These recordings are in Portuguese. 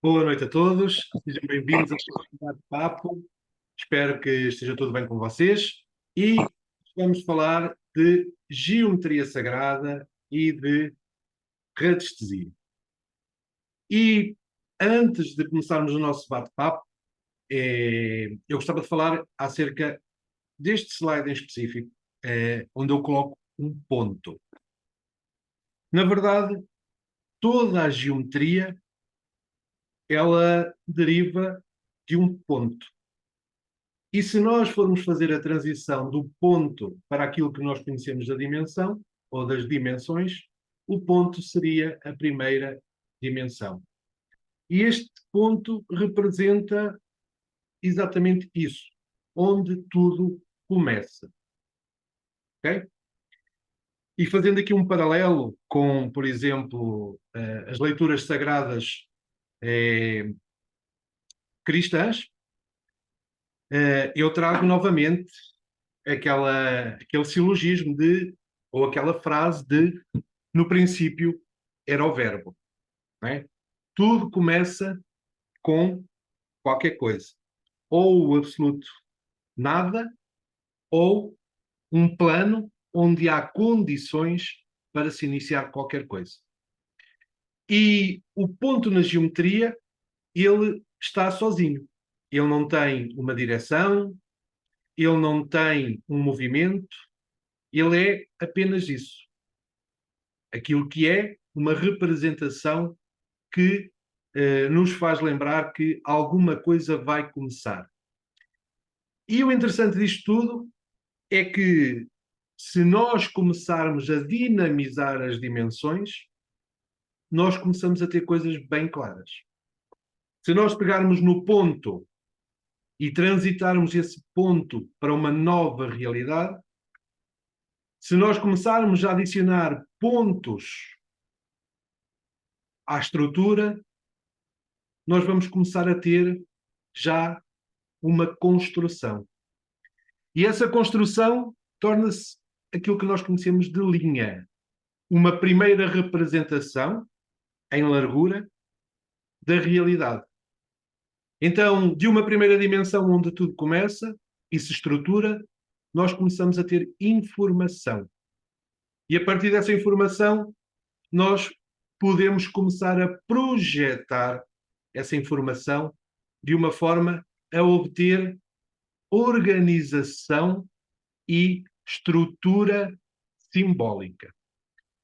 Boa noite a todos, sejam bem-vindos a este bate-papo. Espero que esteja tudo bem com vocês. E vamos falar de geometria sagrada e de radiestesia. E antes de começarmos o nosso bate-papo, eu gostava de falar acerca deste slide em específico, onde eu coloco um ponto. Na verdade, toda a geometria ela deriva de um ponto. E se nós formos fazer a transição do ponto para aquilo que nós conhecemos da dimensão, ou das dimensões, o ponto seria a primeira dimensão. E este ponto representa exatamente isso, onde tudo começa. Ok? E fazendo aqui um paralelo com, por exemplo, as leituras sagradas cristãs, eu trago novamente aquele silogismo ou aquela frase de no princípio era o verbo. Não é? Tudo começa com qualquer coisa. Ou o absoluto nada, ou um plano onde há condições para se iniciar qualquer coisa. E o ponto na geometria, ele está sozinho. Ele não tem uma direção, ele não tem um movimento, ele é apenas isso. Aquilo que é uma representação que nos faz lembrar que alguma coisa vai começar. E o interessante disto tudo é que se nós começarmos a dinamizar as dimensões, nós começamos a ter coisas bem claras. Se nós pegarmos no ponto e transitarmos esse ponto para uma nova realidade, se nós começarmos a adicionar pontos à estrutura, nós vamos começar a ter já uma construção. E essa construção torna-se aquilo que nós conhecemos de linha. Uma primeira representação, em largura, da realidade. Então, de uma primeira dimensão onde tudo começa e se estrutura, nós começamos a ter informação. E a partir dessa informação, nós podemos começar a projetar essa informação de uma forma a obter organização e estrutura simbólica.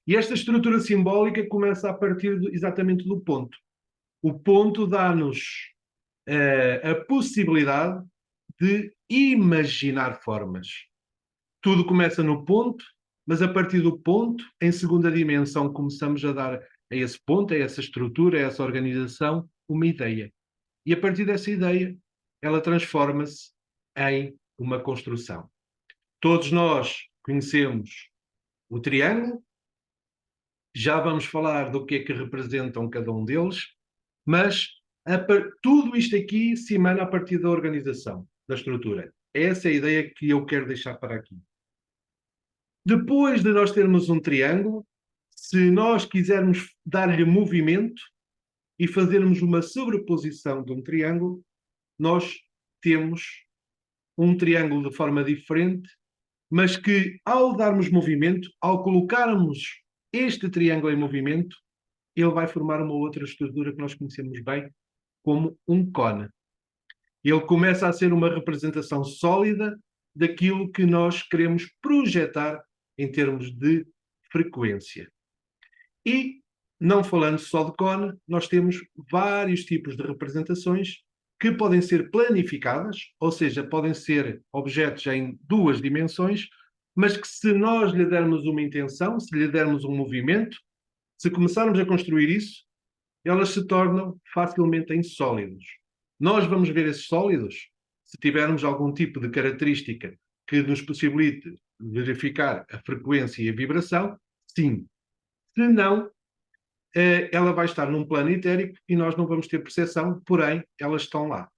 E esta estrutura simbólica começa a partir exatamente do ponto. O ponto dá-nos a possibilidade de imaginar formas. Tudo começa no ponto, mas a partir do ponto, em segunda dimensão, começamos a dar a esse ponto, a essa estrutura, a essa organização, uma ideia. E a partir dessa ideia, ela transforma-se em uma construção. Todos nós conhecemos o triângulo, já vamos falar do que é que representam cada um deles, mas tudo isto aqui se emana a partir da organização, da estrutura. Essa é a ideia que eu quero deixar para aqui. Depois de nós termos um triângulo, se nós quisermos dar-lhe movimento e fazermos uma sobreposição de um triângulo, nós temos um triângulo de forma diferente, mas que ao darmos movimento, ao colocarmos este triângulo em movimento, ele vai formar uma outra estrutura que nós conhecemos bem como um cone. Ele começa a ser uma representação sólida daquilo que nós queremos projetar em termos de frequência. E, não falando só de cone, nós temos vários tipos de representações que podem ser planificadas, ou seja, podem ser objetos em duas dimensões, mas que se nós lhe dermos uma intenção, se lhe dermos um movimento, se começarmos a construir isso, elas se tornam facilmente em sólidos. Nós vamos ver esses sólidos se tivermos algum tipo de característica que nos possibilite verificar a frequência e a vibração, sim. Se não, ela vai estar num plano etérico e nós não vamos ter percepção, porém, elas estão lá.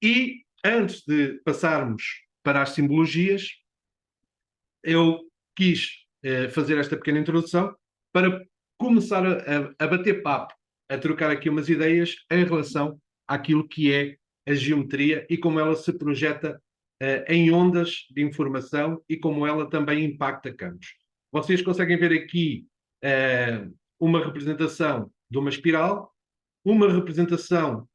E, antes de passarmos para as simbologias, eu quis fazer esta pequena introdução para começar a bater papo, a trocar aqui umas ideias em relação àquilo que é a geometria e como ela se projeta em ondas de informação e como ela também impacta campos. Vocês conseguem ver aqui uma representação de uma espiral, uma representação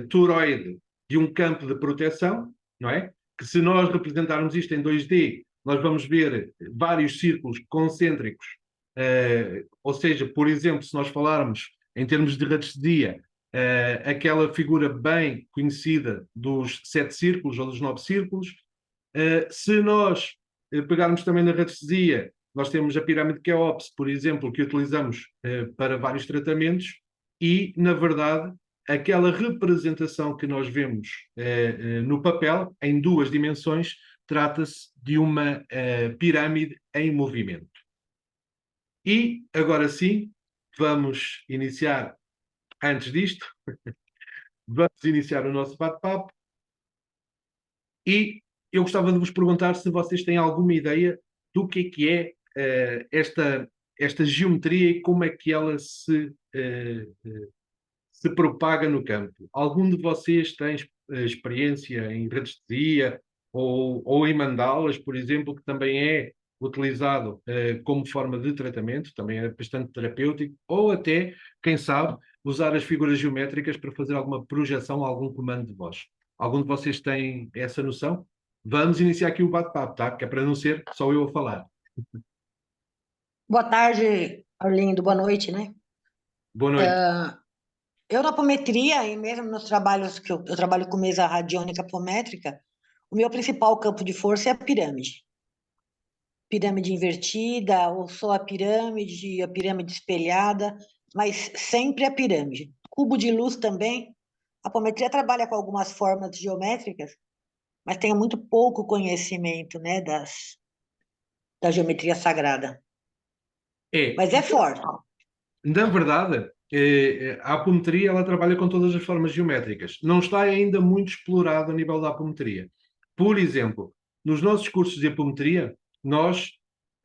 toroide de um campo de proteção, não é? Que se nós representarmos isto em 2D, nós vamos ver vários círculos concêntricos, ou seja, por exemplo, se nós falarmos em termos de radiestesia, aquela figura bem conhecida dos 7 círculos ou dos 9 círculos. Se nós pegarmos também na radiestesia, nós temos a pirâmide Quéops, por exemplo, que utilizamos para vários tratamentos e, na verdade, aquela representação que nós vemos no papel, em duas dimensões, trata-se de uma pirâmide em movimento. E, agora sim, vamos iniciar, antes disto, vamos iniciar o nosso bate-papo e eu gostava de vos perguntar se vocês têm alguma ideia do que é esta geometria e como é que ela se propaga no campo. Algum de vocês tem experiência em radiestesia ou em mandalas, por exemplo, que também é utilizado como forma de tratamento, também é bastante terapêutico, ou até, quem sabe, usar as figuras geométricas para fazer alguma projeção a algum comando de voz. Algum de vocês tem essa noção? Vamos iniciar aqui o bate-papo, tá? Que é para não ser só eu a falar. Boa tarde, Arlindo. Boa noite, né? Boa noite. Eu na apometria e mesmo nos trabalhos que eu trabalho com mesa radiônica apométrica, o meu principal campo de força é a pirâmide. Pirâmide invertida, ou só a pirâmide espelhada, mas sempre a pirâmide. Cubo de luz também. A apometria trabalha com algumas formas geométricas, mas tem muito pouco conhecimento, né, da geometria sagrada. É, Mas é forte. na verdade, a apometria ela trabalha com todas as formas geométricas. Não está ainda muito explorado a nível da apometria. Por exemplo, nos nossos cursos de apometria,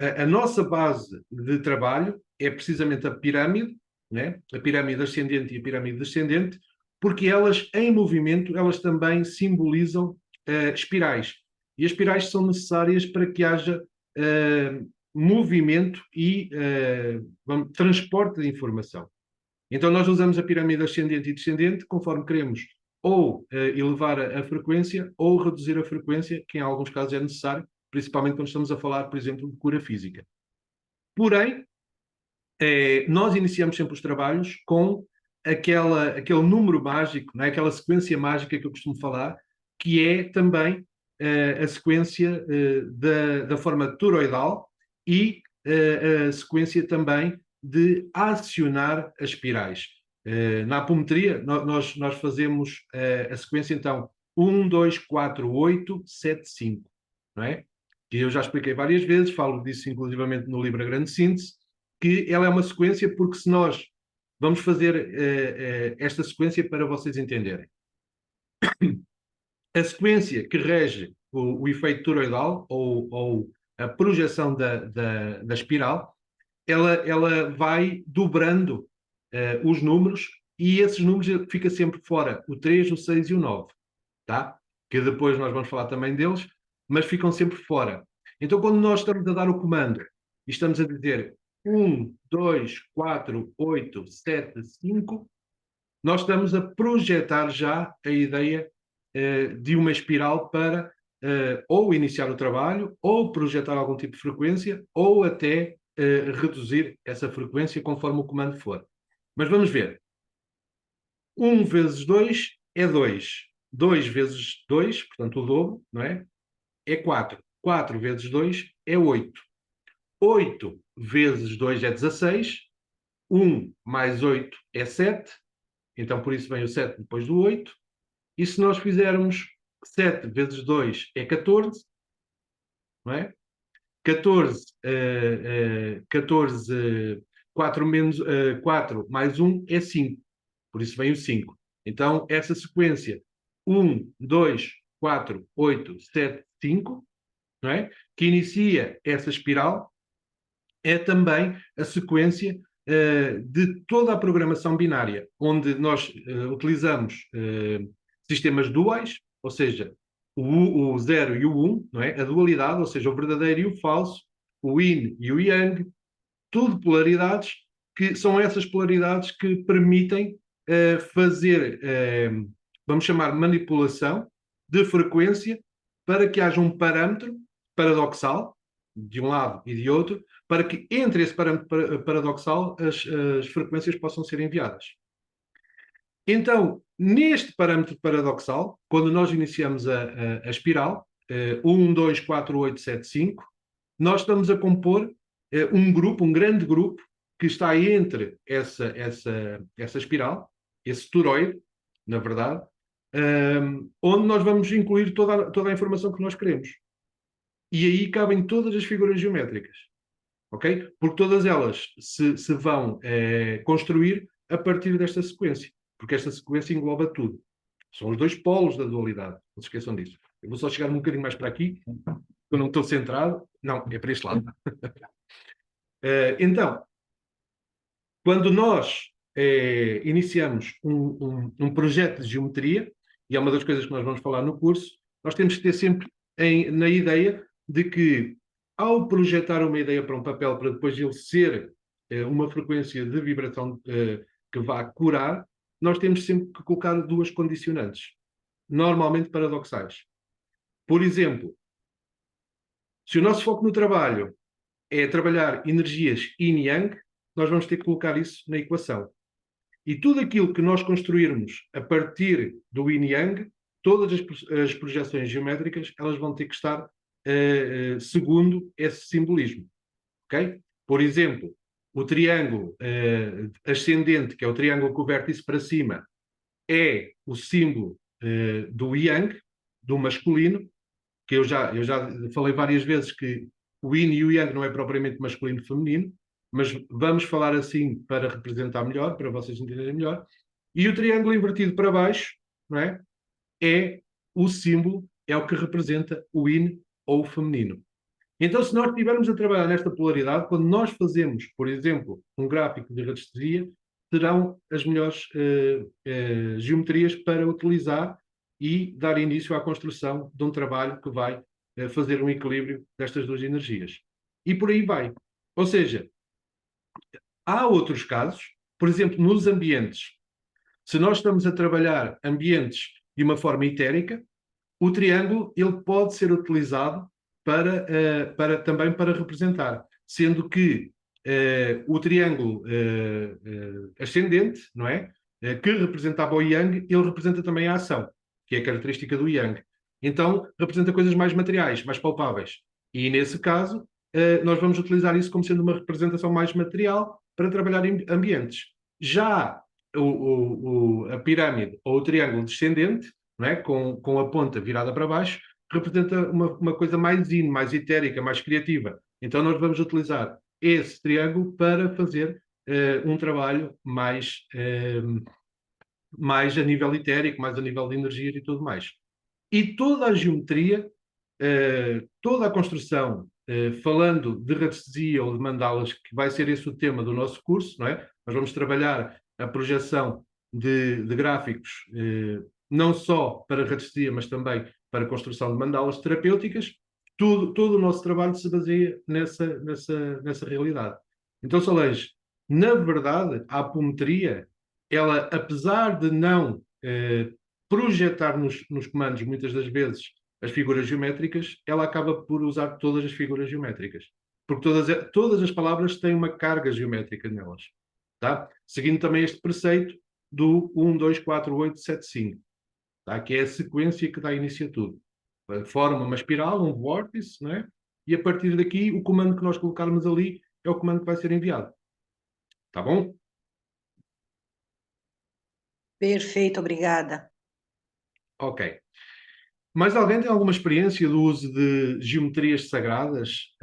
a nossa base de trabalho é precisamente a pirâmide, né? A pirâmide ascendente e a pirâmide descendente, porque elas, em movimento, elas também simbolizam espirais. E as espirais são necessárias para que haja movimento e transporte de informação. Então nós usamos a pirâmide ascendente e descendente conforme queremos ou elevar a frequência ou reduzir a frequência, que em alguns casos é necessário, principalmente quando estamos a falar, por exemplo, de cura física. Porém, nós iniciamos sempre os trabalhos com aquele número mágico, não é? Aquela sequência mágica que eu costumo falar, que é também a sequência da forma toroidal e a sequência também de acionar as espirais. Na apometria, nós fazemos a sequência, então, 1, 2, 4, 8, 7, 5, não é? Que eu já expliquei várias vezes, falo disso inclusivamente no livro A Grande Síntese, que ela é uma sequência porque se nós vamos fazer esta sequência para vocês entenderem. A sequência que rege o efeito toroidal ou a projeção da espiral, ela vai dobrando os números e esses números fica sempre fora, o 3, o 6 e o 9, tá? Que depois nós vamos falar também deles, mas ficam sempre fora. Então, quando nós estamos a dar o comando e estamos a dizer 1, 2, 4, 8, 7, 5, nós estamos a projetar já a ideia de uma espiral para ou iniciar o trabalho, ou projetar algum tipo de frequência, ou até reduzir essa frequência conforme o comando for. Mas vamos ver. 1 vezes 2 é 2. 2 vezes 2, portanto o dobro, não é? É 4. 4 vezes 2 é 8. 8 vezes 2 é 16. 1 mais 8 é 7. Então, por isso vem o 7 depois do 8. E se nós fizermos 7 vezes 2 é 14, não é? 14, 4, menos, 4 mais 1 é 5. Por isso vem o 5. Então, essa sequência 1, 2, 4, 8, 7, 5, não é? Que inicia essa espiral, é também a sequência de toda a programação binária, onde nós utilizamos sistemas duais, ou seja, o 0 e o 1, não é? A dualidade, ou seja, o verdadeiro e o falso, o yin e o yang, tudo polaridades, que são essas polaridades que permitem fazer, vamos chamar, manipulação de frequência para que haja um parâmetro paradoxal, de um lado e de outro, para que entre esse parâmetro paradoxal as frequências possam ser enviadas. Então, neste parâmetro paradoxal, quando nós iniciamos a espiral, 1, 2, 4, 8, 7, 5, nós estamos a compor um grupo, um grande grupo, que está entre essa espiral, esse toroide, na verdade, onde nós vamos incluir toda a informação que nós queremos. E aí cabem todas as figuras geométricas, ok? Porque todas elas se vão construir a partir desta sequência, porque esta sequência engloba tudo. São os dois polos da dualidade, não se esqueçam disso. Eu vou só chegar um bocadinho mais para aqui, eu não estou centrado. Não, é para este lado. Então, quando nós iniciamos um projeto de geometria, e é uma das coisas que nós vamos falar no curso, nós temos que ter sempre na ideia de que, ao projetar uma ideia para um papel, para depois ele ser uma frequência de vibração que vá curar, nós temos sempre que colocar duas condicionantes, normalmente paradoxais. Por exemplo, se o nosso foco no trabalho é trabalhar energias yin e yang, nós vamos ter que colocar isso na equação. E tudo aquilo que nós construirmos a partir do yin e yang, todas as projeções geométricas, elas vão ter que estar segundo esse simbolismo. Okay? Por exemplo, o triângulo ascendente, que é o triângulo com o vértice para cima, é o símbolo do yang, do masculino, que eu já falei várias vezes que o yin e o yang não é propriamente masculino e feminino, mas vamos falar assim para representar melhor, para vocês entenderem melhor. E o triângulo invertido para baixo, não é? É o símbolo, é o que representa o yin ou o feminino. Então, se nós estivermos a trabalhar nesta polaridade, quando nós fazemos, por exemplo, um gráfico de radiestesia, serão as melhores geometrias para utilizar e dar início à construção de um trabalho que vai fazer um equilíbrio destas duas energias. E por aí vai. Ou seja, há outros casos, por exemplo, nos ambientes. Se nós estamos a trabalhar ambientes de uma forma etérica, o triângulo ele pode ser utilizado também para representar, sendo que o triângulo ascendente, não é? que representava o Yang, ele representa também a ação, que é a característica do Yang. Então, representa coisas mais materiais, mais palpáveis. E nesse caso, nós vamos utilizar isso como sendo uma representação mais material para trabalhar em ambientes. Já a pirâmide ou o triângulo descendente, não é? Com a ponta virada para baixo, representa uma coisa mais mais etérica, mais criativa. Então, nós vamos utilizar esse triângulo para fazer um trabalho mais a nível etérico, mais a nível de energia e tudo mais. E toda a geometria, toda a construção, falando de radiestesia ou de mandalas, que vai ser esse o tema do nosso curso, não é? Nós vamos trabalhar a projeção de gráficos, não só para radiestesia, mas também para a construção de mandalas terapêuticas. Todo o nosso trabalho se baseia nessa realidade. Então, Solange, na verdade, a apometria, ela, apesar de não projetar nos comandos, muitas das vezes, as figuras geométricas, ela acaba por usar todas as figuras geométricas. Porque todas as palavras têm uma carga geométrica nelas. Tá? Seguindo também este preceito do 1, 2, 4, 8, 7, 5. Tá? Que é a sequência que dá início a tudo. Forma uma espiral, um vórtice, não é? E a partir daqui, o comando que nós colocarmos ali é o comando que vai ser enviado. Tá bom? Perfeito, obrigada. Ok. Mais alguém tem alguma experiência do uso de geometrias sagradas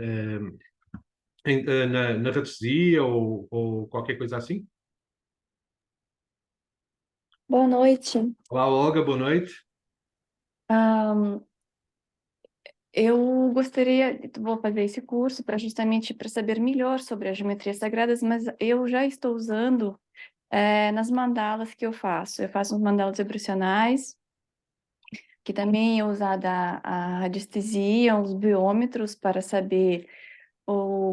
na radiestesia ou qualquer coisa assim? Boa noite. Olá, Olga, boa noite. Ahn, eu gostaria, vou fazer esse curso para justamente para saber melhor sobre as geometrias sagradas, mas eu já estou usando nas mandalas que eu faço. Eu faço uns mandalas vibracionais, que também é usada a radiestesia, os biômetros para saber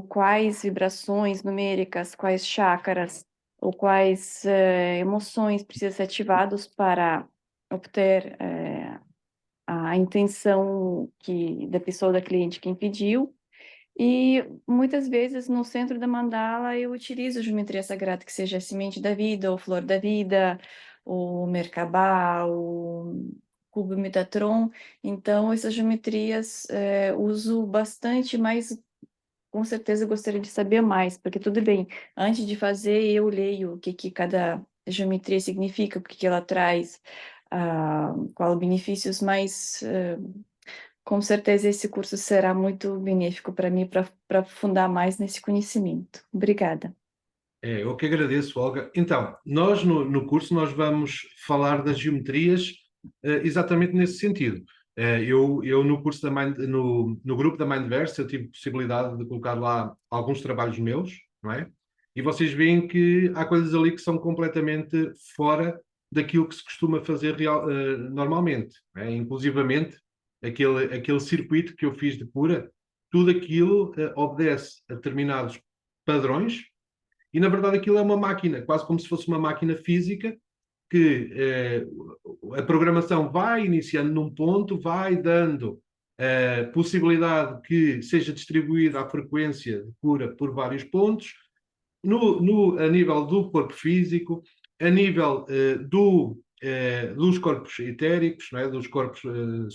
quais vibrações numéricas, quais chakras ou quais emoções precisam ser ativados para obter a intenção da pessoa, da cliente, quem pediu. E muitas vezes no centro da mandala eu utilizo geometria sagrada, que seja a semente da vida, ou flor da vida, o Merkabah, o cubo Metatron. Então, essas geometrias uso bastante, mas com certeza gostaria de saber mais, porque tudo bem, antes de fazer eu leio o que cada geometria significa, o que ela traz, qual benefícios, mas com certeza esse curso será muito benéfico para mim, para aprofundar mais nesse conhecimento. Obrigada. Eu que agradeço, Olga. Então, nós no curso nós vamos falar das geometrias exatamente nesse sentido. Eu no curso no grupo da Mindverse, eu tive possibilidade de colocar lá alguns trabalhos meus, não é? E vocês veem que há coisas ali que são completamente fora daquilo que se costuma fazer normalmente, não é? Inclusivamente, aquele circuito que eu fiz de cura, tudo aquilo obedece a determinados padrões. E, na verdade, aquilo é uma máquina, quase como se fosse uma máquina física, que a programação vai iniciando num ponto, vai dando possibilidade que seja distribuída a frequência de cura por vários pontos, a nível do corpo físico, a nível dos corpos etéricos, não é? Dos corpos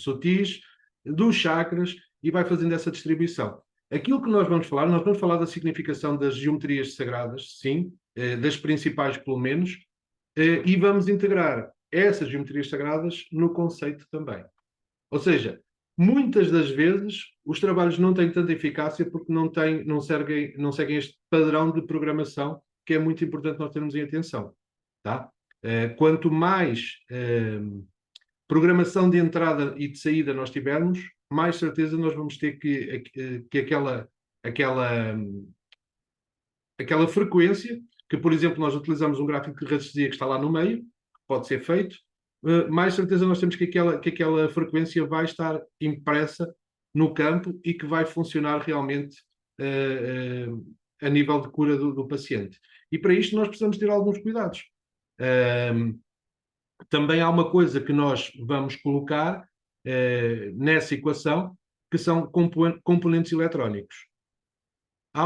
sutis, dos chakras, e vai fazendo essa distribuição. Aquilo que nós vamos falar da significação das geometrias sagradas, sim, das principais pelo menos, e vamos integrar essas geometrias sagradas no conceito também. Ou seja, muitas das vezes os trabalhos não têm tanta eficácia porque não seguem este padrão de programação que é muito importante nós termos em atenção. Tá? Quanto mais programação de entrada e de saída nós tivermos, mais certeza nós vamos ter que aquela frequência, que por exemplo nós utilizamos um gráfico de radiestesia que está lá no meio, que pode ser feito, mais certeza nós temos que aquela frequência vai estar impressa no campo e que vai funcionar realmente a nível de cura do paciente. E para isto nós precisamos ter alguns cuidados. Também há uma coisa que nós vamos colocar nessa equação, que são componentes eletrónicos. Há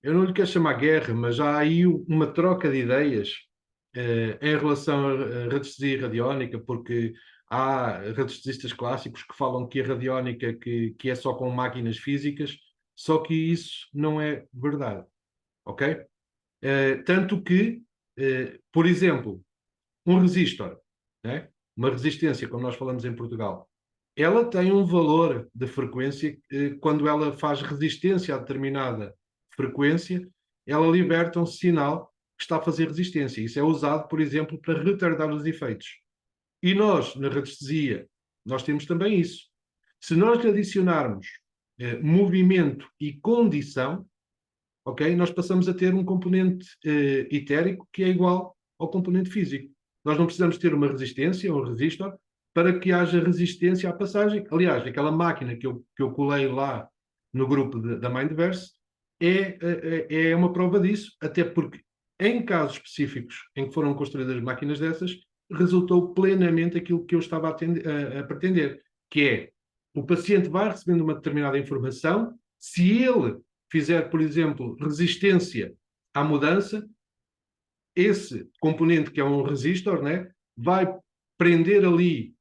eu não lhe quero chamar guerra, mas há aí uma troca de ideias em relação à radiestesia radiónica, porque há radiestesistas clássicos que falam que a radiónica que é só com máquinas físicas, só que isso não é verdade, ok? Tanto que, por exemplo, um resistor, né? Uma resistência, como nós falamos em Portugal, ela tem um valor de frequência, quando ela faz resistência a determinada frequência, ela liberta um sinal que está a fazer resistência. Isso é usado, por exemplo, para retardar os efeitos. E nós, na radiestesia, nós temos também isso. Se nós adicionarmos movimento e condição, ok, nós passamos a ter um componente etérico que é igual ao componente físico. Nós não precisamos ter uma resistência, um resistor, para que haja resistência à passagem. Aliás, aquela máquina que eu colei lá no grupo da Mindverse é uma prova disso, até porque em casos específicos em que foram construídas máquinas dessas, resultou plenamente aquilo que eu estava a pretender, que é o paciente vai recebendo uma determinada informação, se ele fizer, por exemplo, resistência à mudança, esse componente que é um resistor, né, vai prender ali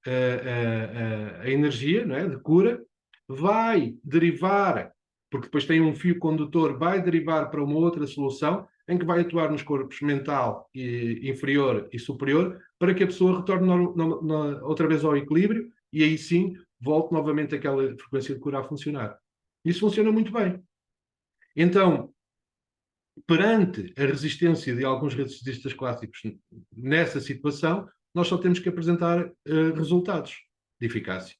a energia, né, de cura, vai derivar, porque depois tem um fio condutor, vai derivar para uma outra solução em que vai atuar nos corpos mental inferior e superior para que a pessoa retorne outra vez ao equilíbrio e aí sim volte novamente aquela frequência de cura a funcionar. Isso funciona muito bem. Então, perante a resistência de alguns radiestesistas clássicos nessa situação, nós só temos que apresentar resultados de eficácia.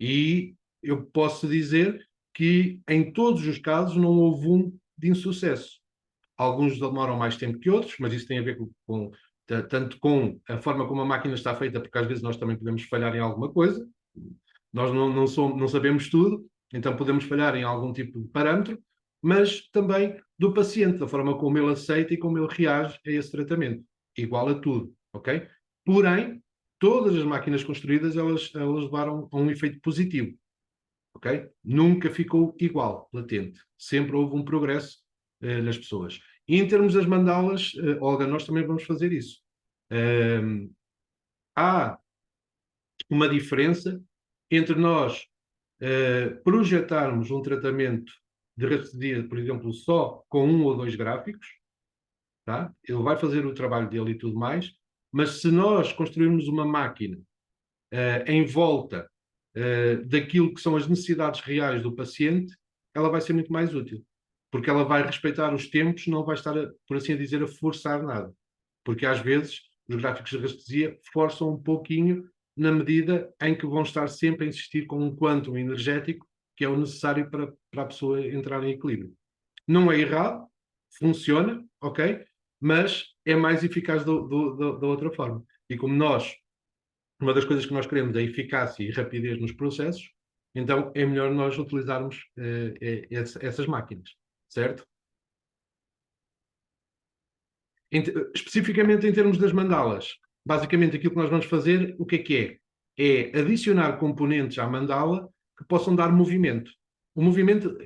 E eu posso dizer que em todos os casos não houve um de insucesso. Alguns demoram mais tempo que outros, mas isso tem a ver tanto com a forma como a máquina está feita, porque às vezes nós também podemos falhar em alguma coisa. Nós não sabemos tudo, então podemos falhar em algum tipo de parâmetro, mas também do paciente, da forma como ele aceita e como ele reage a esse tratamento. Igual a tudo, ok? Porém, todas as máquinas construídas, elas levaram a um efeito positivo, ok? Nunca ficou igual, latente. Sempre houve um progresso nas pessoas. E em termos das mandalas, Olga, nós também vamos fazer isso. Há uma diferença entre nós projetarmos um tratamento de radiestesia, por exemplo, só com 1 ou 2 gráficos, tá? Ele vai fazer o trabalho dele e tudo mais, mas se nós construirmos uma máquina em volta daquilo que são as necessidades reais do paciente, ela vai ser muito mais útil, porque ela vai respeitar os tempos, não vai estar, por assim dizer, a forçar nada. Porque às vezes os gráficos de radiestesia forçam um pouquinho na medida em que vão estar sempre a insistir com um quantum energético que é o necessário para a pessoa entrar em equilíbrio. Não é errado, funciona, ok? Mas é mais eficaz da outra forma. E como uma das coisas que nós queremos é eficácia e rapidez nos processos, então é melhor nós utilizarmos essas máquinas, certo? Especificamente em termos das mandalas, basicamente aquilo que nós vamos fazer, o que é? É adicionar componentes à mandala que possam dar movimento. O movimento,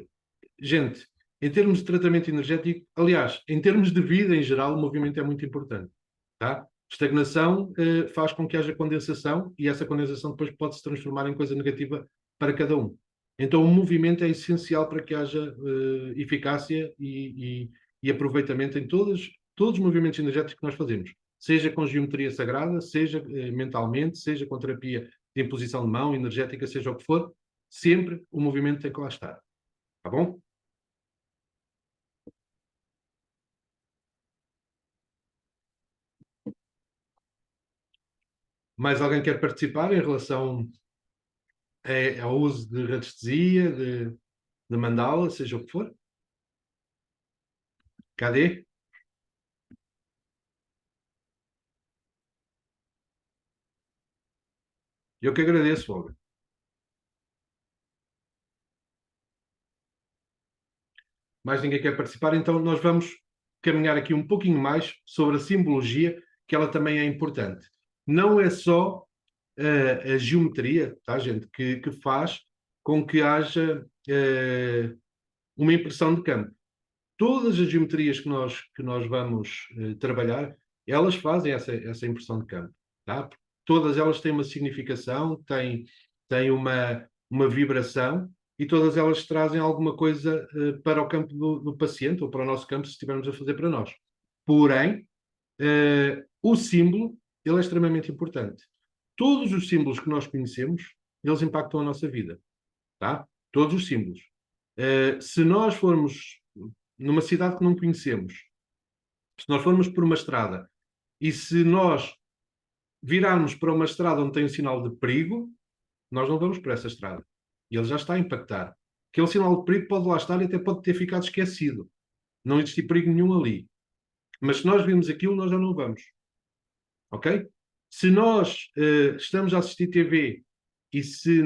gente, em termos de tratamento energético, aliás, em termos de vida em geral, o movimento é muito importante, tá? Estagnação faz com que haja condensação e essa condensação depois pode se transformar em coisa negativa para cada um. Então, o movimento é essencial para que haja eficácia e aproveitamento em todos os movimentos energéticos que nós fazemos, seja com geometria sagrada, seja mentalmente, seja com terapia de imposição de mão, energética, seja o que for, sempre o movimento tem que lá estar. Tá bom? Mais alguém quer participar em relação ao uso de radiestesia, de mandala, seja o que for? Cadê? Eu que agradeço, Olga. Mais ninguém quer participar, então nós vamos caminhar aqui um pouquinho mais sobre a simbologia, que ela também é importante. Não é só a geometria, tá, gente, que faz com que haja uma impressão de campo. Todas as geometrias que nós vamos trabalhar, elas fazem essa impressão de campo, tá? Todas elas têm uma significação, têm uma vibração, e todas elas trazem alguma coisa para o campo do paciente, ou para o nosso campo, se estivermos a fazer para nós. Porém, o símbolo, ele é extremamente importante. Todos os símbolos que nós conhecemos, eles impactam a nossa vida, tá? Todos os símbolos. Se nós formos numa cidade que não conhecemos, se nós formos por uma estrada, e se nós virarmos para uma estrada onde tem um sinal de perigo, nós não vamos por essa estrada. E ele já está a impactar. Aquele sinal de perigo pode lá estar e até pode ter ficado esquecido. Não existe perigo nenhum ali. Mas se nós vimos aquilo, nós já não vamos. Ok? Se nós estamos a assistir TV e se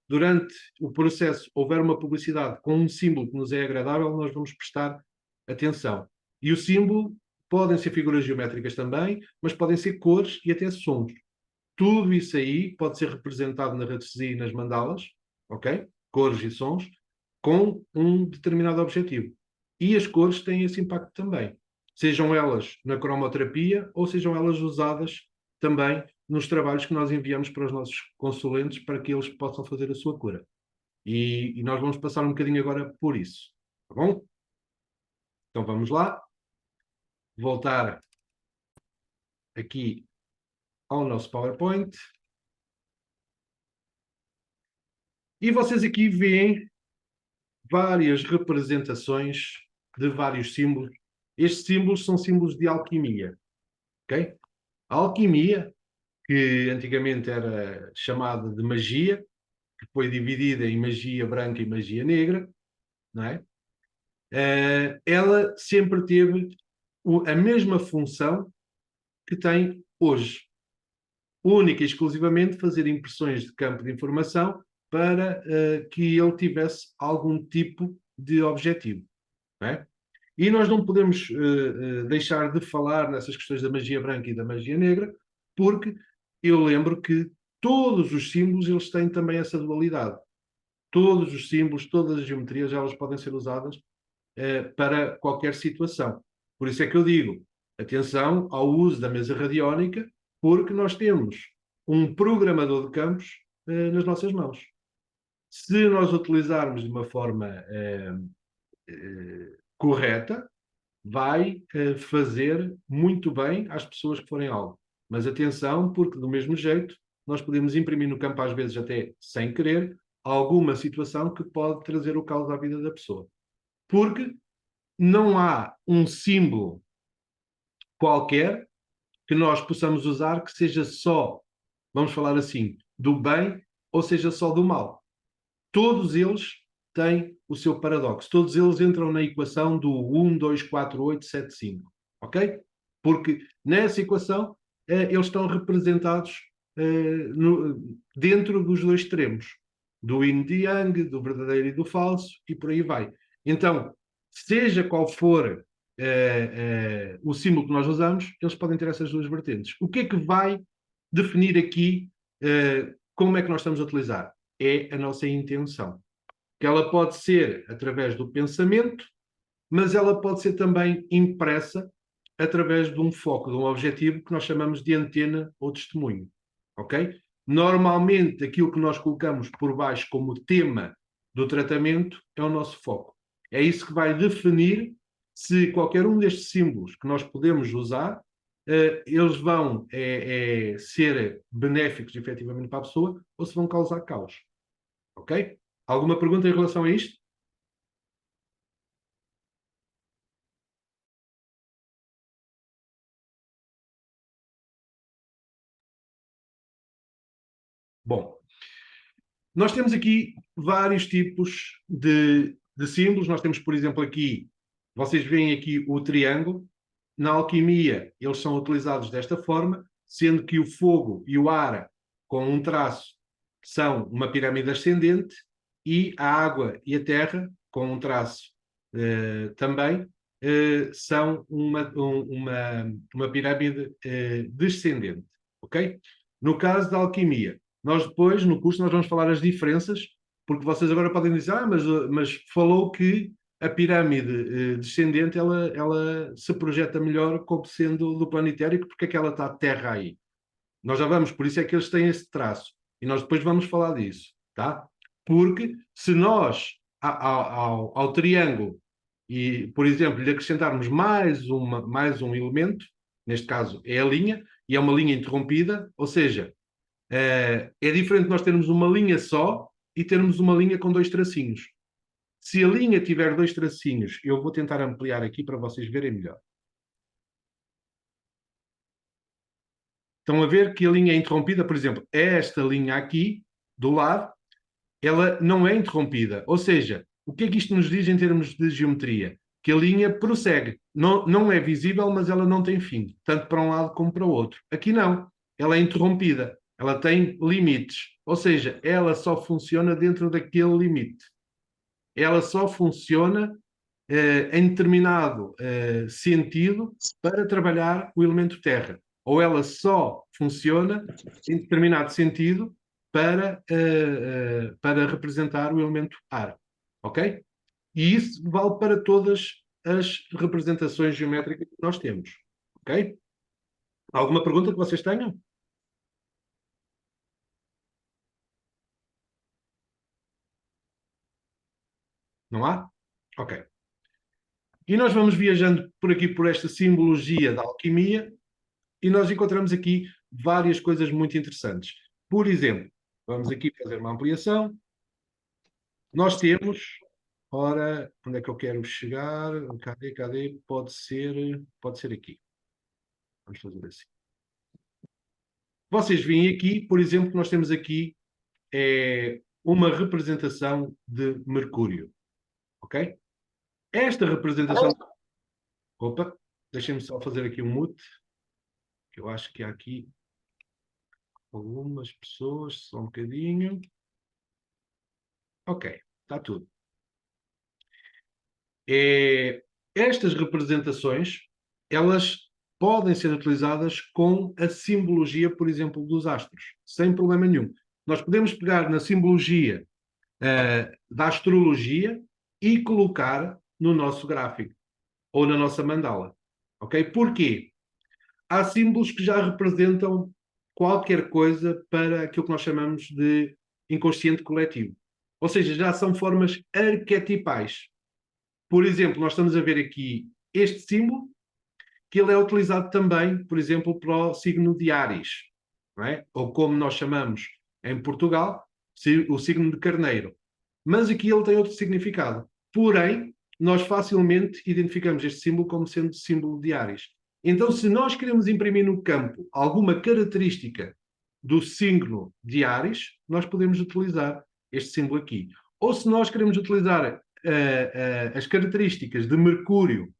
durante o processo houver uma publicidade com um símbolo que nos é agradável, nós vamos prestar atenção. E o símbolo podem ser figuras geométricas também, mas podem ser cores e até sons. Tudo isso aí pode ser representado na radiestesia e nas mandalas, ok? Cores e sons, com um determinado objetivo. E as cores têm esse impacto também. Sejam elas na cromoterapia ou sejam elas usadas também nos trabalhos que nós enviamos para os nossos consulentes para que eles possam fazer a sua cura. E nós vamos passar um bocadinho agora por isso. Tá bom? Então vamos lá. Voltar aqui ao nosso PowerPoint. E vocês aqui veem várias representações de vários símbolos. Estes símbolos são símbolos de alquimia. Okay? A alquimia, que antigamente era chamada de magia, que foi dividida em magia branca e magia negra, não é? Ela sempre teve a mesma função que tem hoje. Única e exclusivamente fazer impressões de campo de informação para que ele tivesse algum tipo de objetivo. Não é? E nós não podemos deixar de falar nessas questões da magia branca e da magia negra, porque eu lembro que todos os símbolos eles têm também essa dualidade. Todos os símbolos, todas as geometrias, elas podem ser usadas para qualquer situação. Por isso é que eu digo, atenção ao uso da mesa radiónica, porque nós temos um programador de campos nas nossas mãos. Se nós utilizarmos de uma forma correta, vai fazer muito bem às pessoas que forem alvo. Mas atenção, porque do mesmo jeito, nós podemos imprimir no campo, às vezes até sem querer, alguma situação que pode trazer o caos à vida da pessoa. Porque não há um símbolo qualquer que nós possamos usar que seja só, vamos falar assim, do bem ou seja só do mal. Todos eles têm o seu paradoxo. Todos eles entram na equação do 1, 2, 4, 8, 7, 5. Ok? Porque nessa equação eles estão representados dentro dos dois extremos. Do yin e yang, do verdadeiro e do falso, e por aí vai. Então, seja qual for o símbolo que nós usamos, eles podem ter essas duas vertentes. O que é que vai definir aqui como é que nós estamos a utilizar? É a nossa intenção. Que ela pode ser através do pensamento, mas ela pode ser também impressa através de um foco, de um objetivo que nós chamamos de antena ou testemunho. Ok? Normalmente, aquilo que nós colocamos por baixo como tema do tratamento é o nosso foco. É isso que vai definir se qualquer um destes símbolos que nós podemos usar, eles vão ser benéficos efetivamente para a pessoa ou se vão causar caos. Ok? Alguma pergunta em relação a isto? Bom, nós temos aqui vários tipos de símbolos. Nós temos, por exemplo, aqui, vocês veem aqui o triângulo. Na alquimia, eles são utilizados desta forma, sendo que o fogo e o ar, com um traço, são uma pirâmide ascendente, e a água e a terra, com um traço também, são uma pirâmide descendente. Ok? No caso da alquimia, nós depois, no curso, nós vamos falar as diferenças, porque vocês agora podem dizer, mas falou que a pirâmide descendente ela se projeta melhor como sendo do plano etérico, porque é que ela está de terra aí. Nós já vamos, por isso é que eles têm esse traço. E nós depois vamos falar disso, tá? Porque se nós, ao triângulo, e, por exemplo, lhe acrescentarmos mais um elemento, neste caso é a linha, e é uma linha interrompida, ou seja, é diferente nós termos uma linha só e termos uma linha com dois tracinhos. Se a linha tiver dois tracinhos, eu vou tentar ampliar aqui para vocês verem melhor. Estão a ver que a linha é interrompida, por exemplo, esta linha aqui, do lado, ela não é interrompida. Ou seja, o que é que isto nos diz em termos de geometria? Que a linha prossegue. Não é visível, mas ela não tem fim, tanto para um lado como para o outro. Aqui não. Ela é interrompida. Ela tem limites. Ou seja, ela só funciona dentro daquele limite. Ela só funciona em determinado sentido para trabalhar o elemento terra. Ou ela só funciona em determinado sentido para representar o elemento ar. Ok? E isso vale para todas as representações geométricas que nós temos. Ok? Alguma pergunta que vocês tenham? Não há? Ok. E nós vamos viajando por aqui por esta simbologia da alquimia e nós encontramos aqui várias coisas muito interessantes. Por exemplo, vamos aqui fazer uma ampliação. Nós temos, ora, onde é que eu quero chegar? Cadê? Pode ser aqui. Vamos fazer assim. Vocês veem aqui, por exemplo, que nós temos aqui uma representação de Mercúrio. Ok? Esta representação... Opa, deixem-me só fazer aqui um mute, que eu acho que há aqui algumas pessoas, só um bocadinho. Ok, está tudo. Estas representações, elas podem ser utilizadas com a simbologia, por exemplo, dos astros, sem problema nenhum. Nós podemos pegar na simbologia da astrologia e colocar no nosso gráfico ou na nossa mandala. Ok? Porquê? Há símbolos que já representam qualquer coisa para aquilo que nós chamamos de inconsciente coletivo. Ou seja, já são formas arquetipais. Por exemplo, nós estamos a ver aqui este símbolo, que ele é utilizado também, por exemplo, para o signo de Áries, não é? Ou como nós chamamos em Portugal, o signo de Carneiro. Mas aqui ele tem outro significado. Porém, nós facilmente identificamos este símbolo como sendo símbolo de Áries. Então, se nós queremos imprimir no campo alguma característica do signo de Áries, nós podemos utilizar este símbolo aqui. Ou se nós queremos utilizar as características de Mercúrio,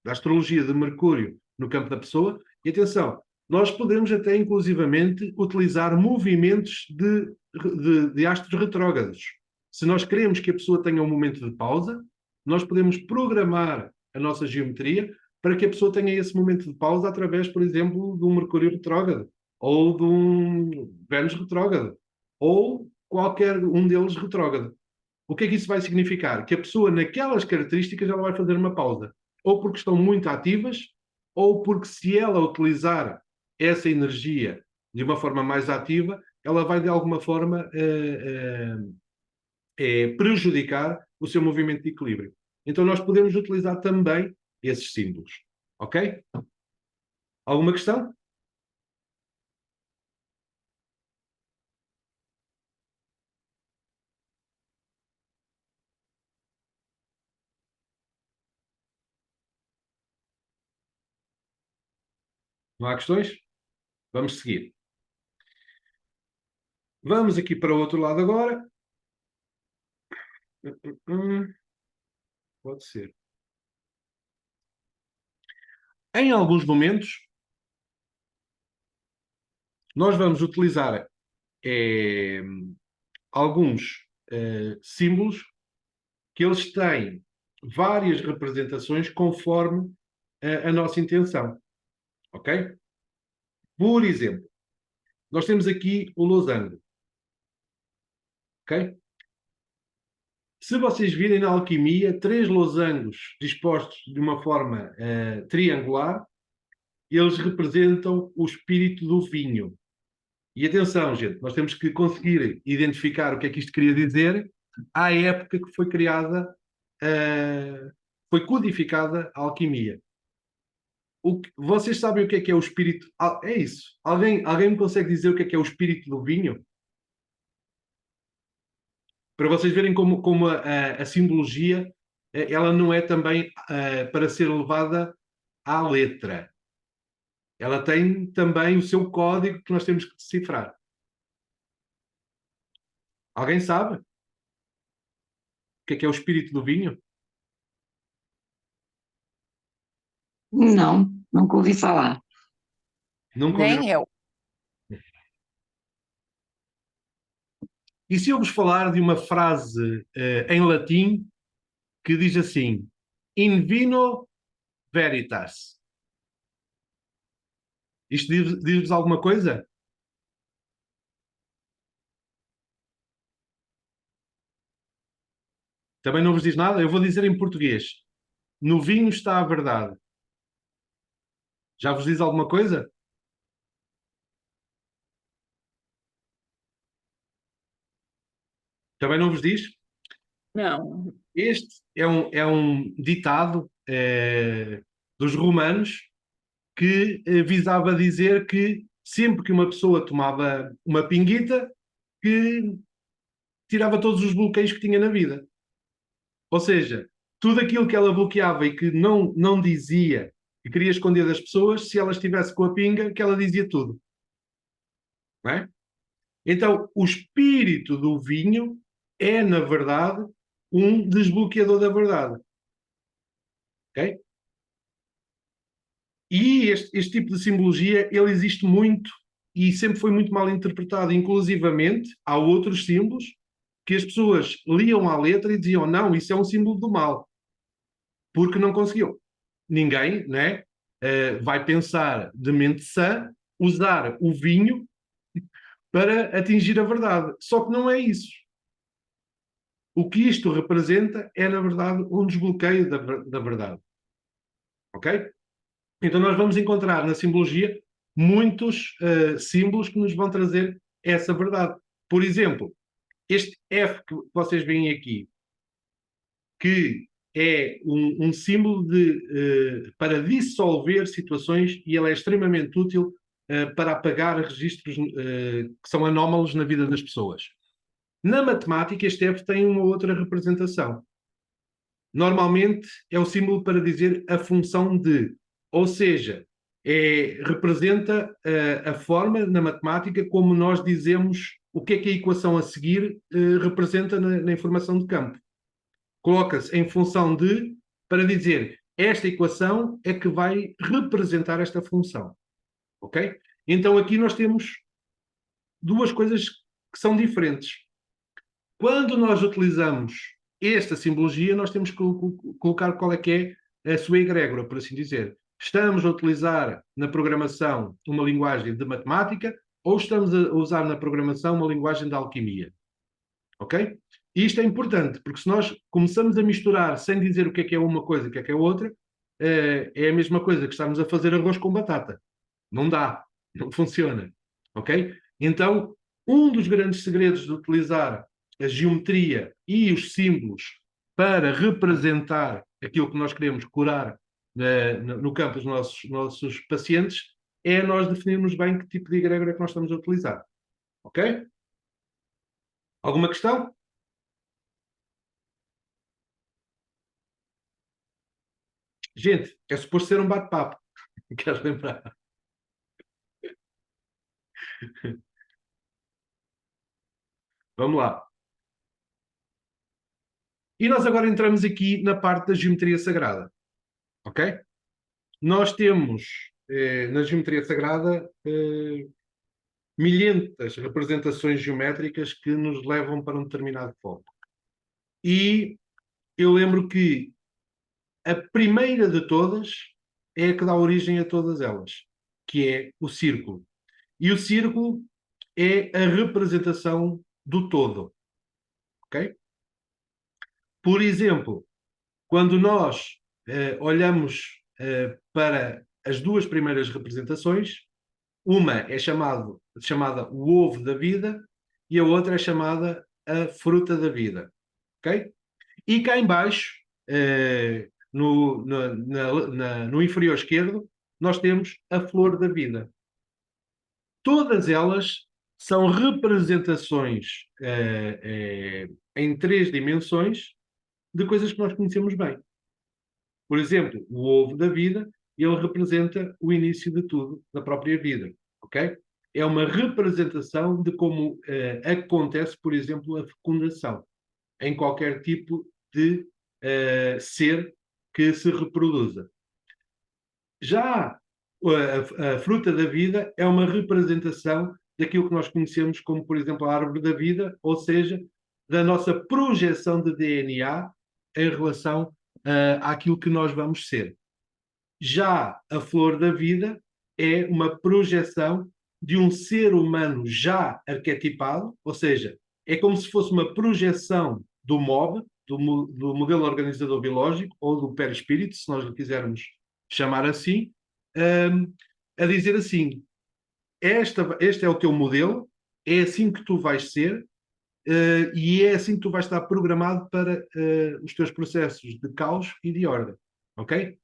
da astrologia de Mercúrio no campo da pessoa, e atenção, nós podemos até inclusivamente utilizar movimentos de astros retrógrados. Se nós queremos que a pessoa tenha um momento de pausa, nós podemos programar a nossa geometria para que a pessoa tenha esse momento de pausa através, por exemplo, de um Mercúrio retrógrado, ou de um Vênus retrógrado, ou qualquer um deles retrógrado. O que é que isso vai significar? Que a pessoa, naquelas características, ela vai fazer uma pausa. Ou porque estão muito ativas, ou porque se ela utilizar essa energia de uma forma mais ativa, ela vai de alguma forma prejudicar o seu movimento de equilíbrio. Então nós podemos utilizar também esses símbolos. Ok? Alguma questão? Não há questões? Vamos seguir. Vamos aqui para o outro lado agora. Pode ser. Em alguns momentos, nós vamos utilizar alguns símbolos que eles têm várias representações conforme a nossa intenção. Ok? Por exemplo, nós temos aqui o losango. Ok? Se vocês virem na alquimia, 3 losangos dispostos de uma forma triangular, eles representam o espírito do vinho. E atenção, gente, nós temos que conseguir identificar o que é que isto queria dizer à época que foi criada, foi codificada a alquimia. Vocês sabem o que é o espírito? É isso. Alguém me consegue dizer o que é o espírito do vinho? Para vocês verem como a simbologia, ela não é também para ser levada à letra. Ela tem também o seu código que nós temos que decifrar. Alguém sabe o que é o espírito do vinho? Não, nunca ouvi falar. Nunca ouviram? Nem eu. E se eu vos falar de uma frase em latim que diz assim: In vino veritas. Isto diz-vos alguma coisa? Também não vos diz nada? Eu vou dizer em português. No vinho está a verdade. Já vos diz alguma coisa? Também não vos diz? Não. Este é um ditado dos romanos que visava dizer que sempre que uma pessoa tomava uma pinguita, que tirava todos os bloqueios que tinha na vida. Ou seja, tudo aquilo que ela bloqueava e que não dizia, que queria esconder das pessoas, se ela estivesse com a pinga, que ela dizia tudo. Não é? Então, o espírito do vinho é, na verdade, um desbloqueador da verdade. Ok? E este tipo de simbologia, ele existe muito e sempre foi muito mal interpretado. Inclusivamente, há outros símbolos que as pessoas liam à letra e diziam, não, isso é um símbolo do mal. Porque não conseguiu. Ninguém, né, vai pensar de mente sã usar o vinho para atingir a verdade. Só que não é isso. O que isto representa é, na verdade, um desbloqueio da verdade. Ok? Então nós vamos encontrar na simbologia muitos símbolos que nos vão trazer essa verdade. Por exemplo, este F que vocês veem aqui, que é um símbolo para dissolver situações e ele é extremamente útil para apagar registros que são anómalos na vida das pessoas. Na matemática, este F tem uma outra representação. Normalmente é o símbolo para dizer a função de, ou seja, representa a forma na matemática como nós dizemos o que é que a equação a seguir representa na informação de campo. Coloca-se em função de, para dizer, esta equação é que vai representar esta função. Ok? Então aqui nós temos duas coisas que são diferentes. Quando nós utilizamos esta simbologia, nós temos que colocar qual é que é a sua egrégora, por assim dizer. Estamos a utilizar na programação uma linguagem de matemática ou estamos a usar na programação uma linguagem de alquimia? Ok? E isto é importante, porque se nós começamos a misturar sem dizer o que é uma coisa e o que é outra, é a mesma coisa que estamos a fazer arroz com batata. Não dá, não funciona. Ok? Então, um dos grandes segredos de utilizar a geometria e os símbolos para representar aquilo que nós queremos curar no campo dos nossos pacientes é nós definirmos bem que tipo de egrégora é que nós estamos a utilizar. Ok? Alguma questão? Gente, é suposto ser um bate-papo. Queres lembrar? Vamos lá. E nós agora entramos aqui na parte da geometria sagrada. Ok? Nós temos na geometria sagrada milhentas representações geométricas que nos levam para um determinado foco. E eu lembro que a primeira de todas é a que dá origem a todas elas, que é o círculo. E o círculo é a representação do todo. Ok? Por exemplo, quando nós olhamos para as duas primeiras representações, uma é chamada o ovo da vida e a outra é chamada a fruta da vida. Ok? E cá em baixo, no inferior esquerdo, nós temos a flor da vida. Todas elas são representações em 3 dimensões de coisas que nós conhecemos bem. Por exemplo, o ovo da vida, ele representa o início de tudo, da própria vida, ok? É uma representação de como acontece, por exemplo, a fecundação em qualquer tipo de ser que se reproduza. Já a fruta da vida é uma representação daquilo que nós conhecemos como, por exemplo, a árvore da vida, ou seja, da nossa projeção de DNA em relação àquilo que nós vamos ser. Já a flor da vida é uma projeção de um ser humano já arquetipado, ou seja, é como se fosse uma projeção do MOB, do modelo organizador biológico, ou do perispírito, se nós lhe quisermos chamar assim, a dizer assim, este é o teu modelo, é assim que tu vais ser, e é assim que tu vais estar programado para os teus processos de caos e de ordem, ok?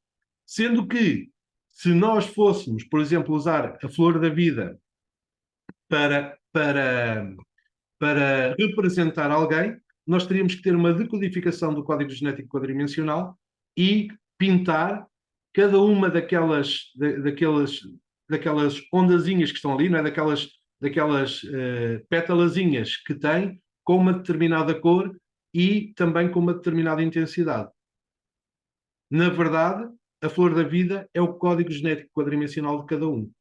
Sendo que, se nós fôssemos, por exemplo, usar a flor da vida para, para, para representar alguém, nós teríamos que ter uma decodificação do código genético quadridimensional e pintar cada uma daquelas ondazinhas que estão ali, não é? daquelas pétalazinhas que tem, com uma determinada cor e também com uma determinada intensidade. Na verdade, a flor da vida é o código genético quadridimensional de cada um.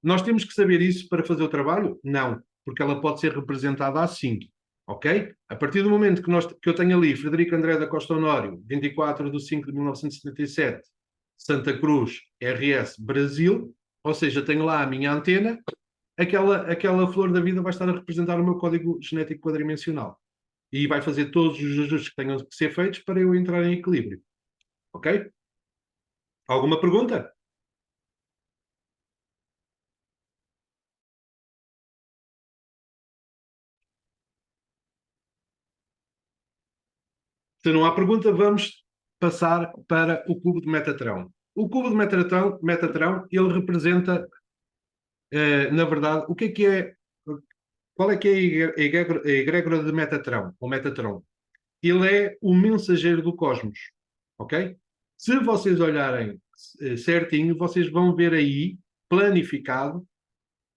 Nós temos que saber isso para fazer o trabalho? Não, porque ela pode ser representada assim, ok? A partir do momento que eu tenho ali Frederico André da Costa Honório, 24 de 5 de 1977, Santa Cruz, RS, Brasil, ou seja, tenho lá a minha antena, aquela flor da vida vai estar a representar o meu código genético quadridimensional e vai fazer todos os ajustes que tenham que ser feitos para eu entrar em equilíbrio, ok? Alguma pergunta? Se não há pergunta, vamos passar para o cubo de Metatrão. O cubo de Metatrão ele representa, na verdade, o que é, qual é que é a egrégora de Metatrão, ou Metatron? Ele é o mensageiro do cosmos, ok? Se vocês olharem certinho, vocês vão ver aí, planificado,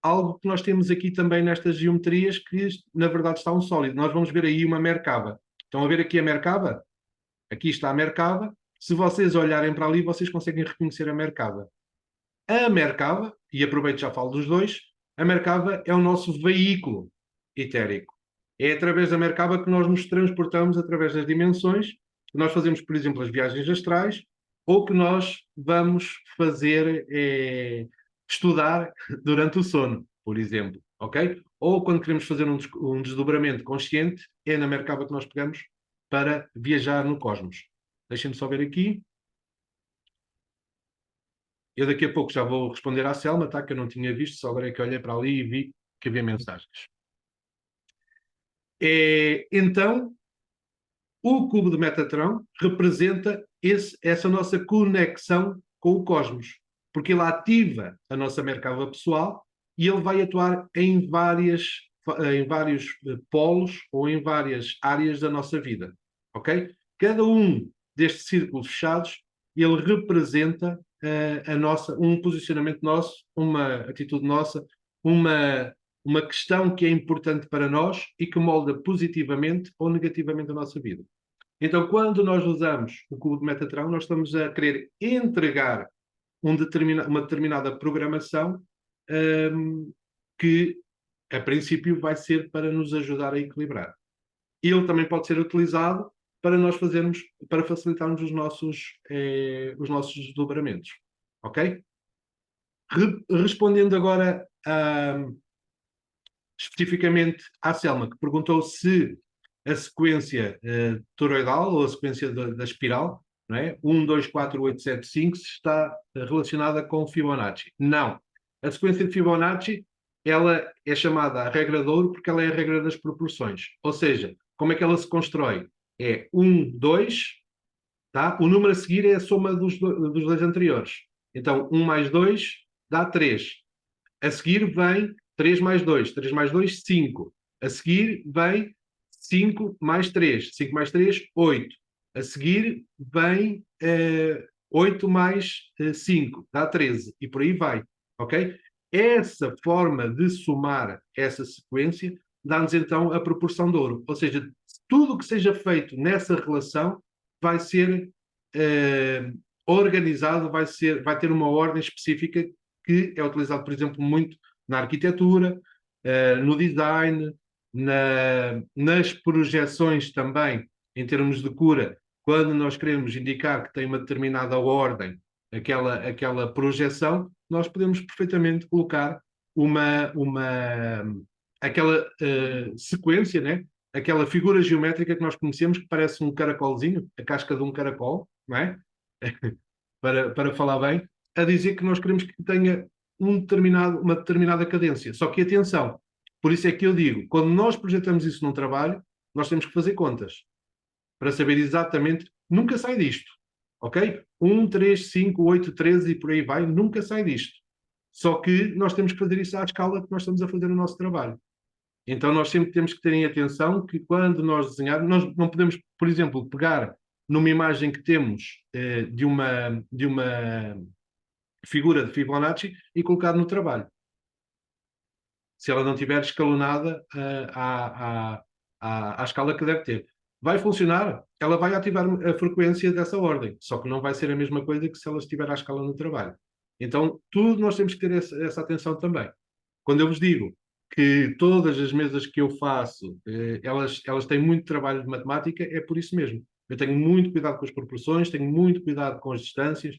algo que nós temos aqui também nestas geometrias, que na verdade está um sólido. Nós vamos ver aí uma Merkaba. Estão a ver aqui a Merkaba? Aqui está a Merkaba. Se vocês olharem para ali, vocês conseguem reconhecer a Merkaba. A Merkaba, e aproveito já falo dos dois, a Merkaba é o nosso veículo etérico. É através da Merkaba que nós nos transportamos através das dimensões, que nós fazemos, por exemplo, as viagens astrais, ou que nós vamos fazer, estudar durante o sono, por exemplo, ok? Ou quando queremos fazer um desdobramento consciente, é na Merkaba que nós pegamos para viajar no cosmos. Deixem-me só ver aqui. Eu daqui a pouco já vou responder à Selma, tá? Que eu não tinha visto, só agora é que olhei para ali e vi que havia mensagens. Então, o cubo de Metatron representa essa nossa conexão com o cosmos, porque ele ativa a nossa Merkaba pessoal e ele vai atuar em vários polos ou em várias áreas da nossa vida, ok? Cada um destes círculos fechados, ele representa um posicionamento nosso, uma atitude nossa, uma questão que é importante para nós e que molda positivamente ou negativamente a nossa vida. Então, quando nós usamos o cubo de Metatron, nós estamos a querer entregar uma determinada programação que, a princípio, vai ser para nos ajudar a equilibrar. Ele também pode ser utilizado para facilitarmos os nossos desdobramentos. Ok? Respondendo agora especificamente à Selma, que perguntou se a sequência toroidal ou a sequência da espiral, não é? 1, 2, 4, 8, 7, 5, se está relacionada com Fibonacci. Não. A sequência de Fibonacci, ela é chamada a regra de ouro porque ela é a regra das proporções. Ou seja, como é que ela se constrói? É 1, 2, tá? O número a seguir é a soma dos dois anteriores. Então, 1 mais 2 dá 3. A seguir vem 3 mais 2. 3 mais 2, 5. A seguir vem 5 mais 3. 5 mais 3, 8. A seguir vem 8 mais 5. Dá 13. E por aí vai. Ok? Essa forma de somar essa sequência dá-nos então a proporção de ouro. Ou seja, tudo o que seja feito nessa relação vai ser organizado, vai ter uma ordem específica que é utilizado, por exemplo, muito na arquitetura, no design, nas projeções também, em termos de cura, quando nós queremos indicar que tem uma determinada ordem, aquela projeção, nós podemos perfeitamente colocar aquela sequência, né? Aquela figura geométrica que nós conhecemos, que parece um caracolzinho, a casca de um caracol, não é? para falar bem, a dizer que nós queremos que tenha uma determinada cadência. Só que atenção, por isso é que eu digo, quando nós projetamos isso num trabalho, nós temos que fazer contas para saber exatamente, nunca sai disto, ok? 1, 3, 5, 8, 13 e por aí vai, nunca sai disto. Só que nós temos que fazer isso à escala que nós estamos a fazer o nosso trabalho. Então nós sempre temos que ter em atenção que quando nós desenharmos, nós não podemos, por exemplo, pegar numa imagem que temos de uma figura de Fibonacci e colocar no trabalho. Se ela não estiver escalonada à escala que deve ter. Vai funcionar, ela vai ativar a frequência dessa ordem, só que não vai ser a mesma coisa que se ela estiver à escala no trabalho. Então, tudo nós temos que ter essa atenção também. Quando eu vos digo que todas as mesas que eu faço, elas têm muito trabalho de matemática, é por isso mesmo. Eu tenho muito cuidado com as proporções, tenho muito cuidado com as distâncias,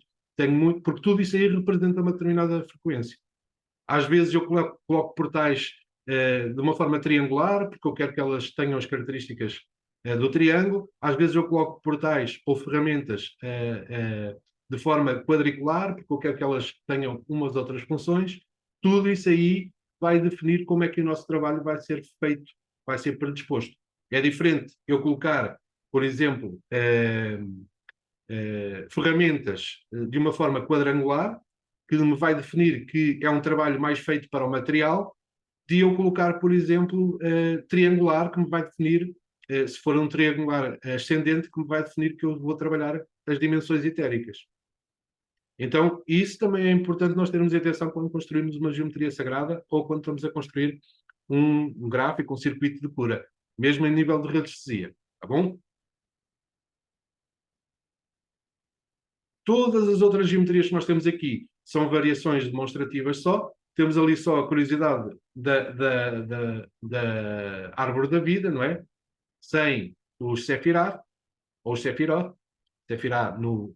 porque tudo isso aí representa uma determinada frequência. Às vezes eu coloco portais de uma forma triangular, porque eu quero que elas tenham as características do triângulo. Às vezes eu coloco portais ou ferramentas de forma quadricular, porque eu quero que elas tenham umas outras funções. Tudo isso aí vai definir como é que o nosso trabalho vai ser feito, vai ser predisposto. É diferente eu colocar, por exemplo, ferramentas de uma forma quadrangular, que me vai definir que é um trabalho mais feito para o material, de eu colocar, por exemplo, triangular, que me vai definir, se for um triangular ascendente, que me vai definir que eu vou trabalhar as dimensões etéricas. Então, isso também é importante nós termos atenção quando construímos uma geometria sagrada ou quando estamos a construir um gráfico, um circuito de cura, mesmo em nível de radiestesia, tá bom? Todas as outras geometrias que nós temos aqui são variações demonstrativas só. Temos ali só a curiosidade da árvore da vida, não é? Sem os Sefirah, ou Sefirot, Sefirah no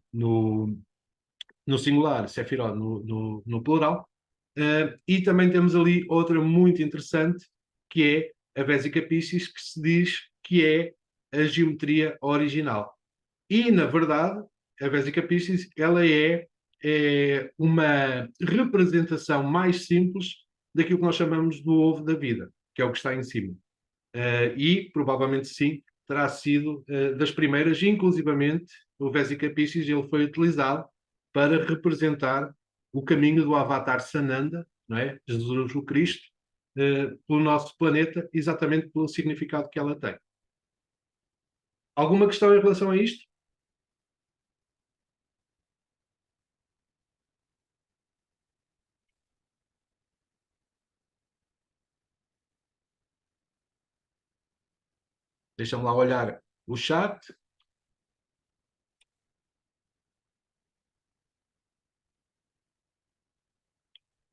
singular, Sefirot no plural. E também temos ali outra muito interessante, que é a Vésica Piscis, que se diz que é a geometria original. E, na verdade, a Vésica Piscis, ela é uma representação mais simples daquilo que nós chamamos do ovo da vida, que é o que está em cima. E, provavelmente, sim, terá sido das primeiras, inclusivamente, o Vésica Piscis, ele foi utilizado para representar o caminho do Avatar Sananda, não é? Jesus o Cristo, pelo nosso planeta, exatamente pelo significado que ela tem. Alguma questão em relação a isto? Deixa-me lá olhar o chat.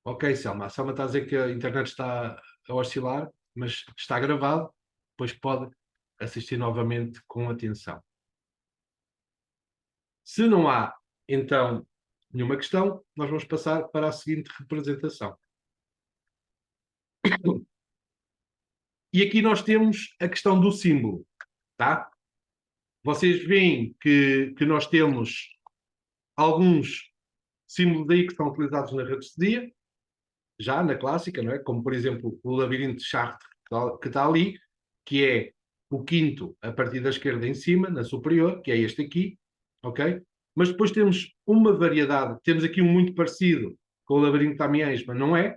Ok, Selma. A Selma está a dizer que a internet está a oscilar, mas está gravado, depois pode assistir novamente com atenção. Se não há, então, nenhuma questão, nós vamos passar para a seguinte representação. E aqui nós temos a questão do símbolo. tá? Vocês veem que nós temos alguns símbolos aí que são utilizados na radiestesia, já na clássica, não é? Como, por exemplo, o labirinto de Chartres, que está ali, que é o quinto a partir da esquerda em cima, na superior, que é este aqui, ok? Mas depois temos uma variedade, temos aqui um muito parecido com o labirinto de Amiens, mas não é,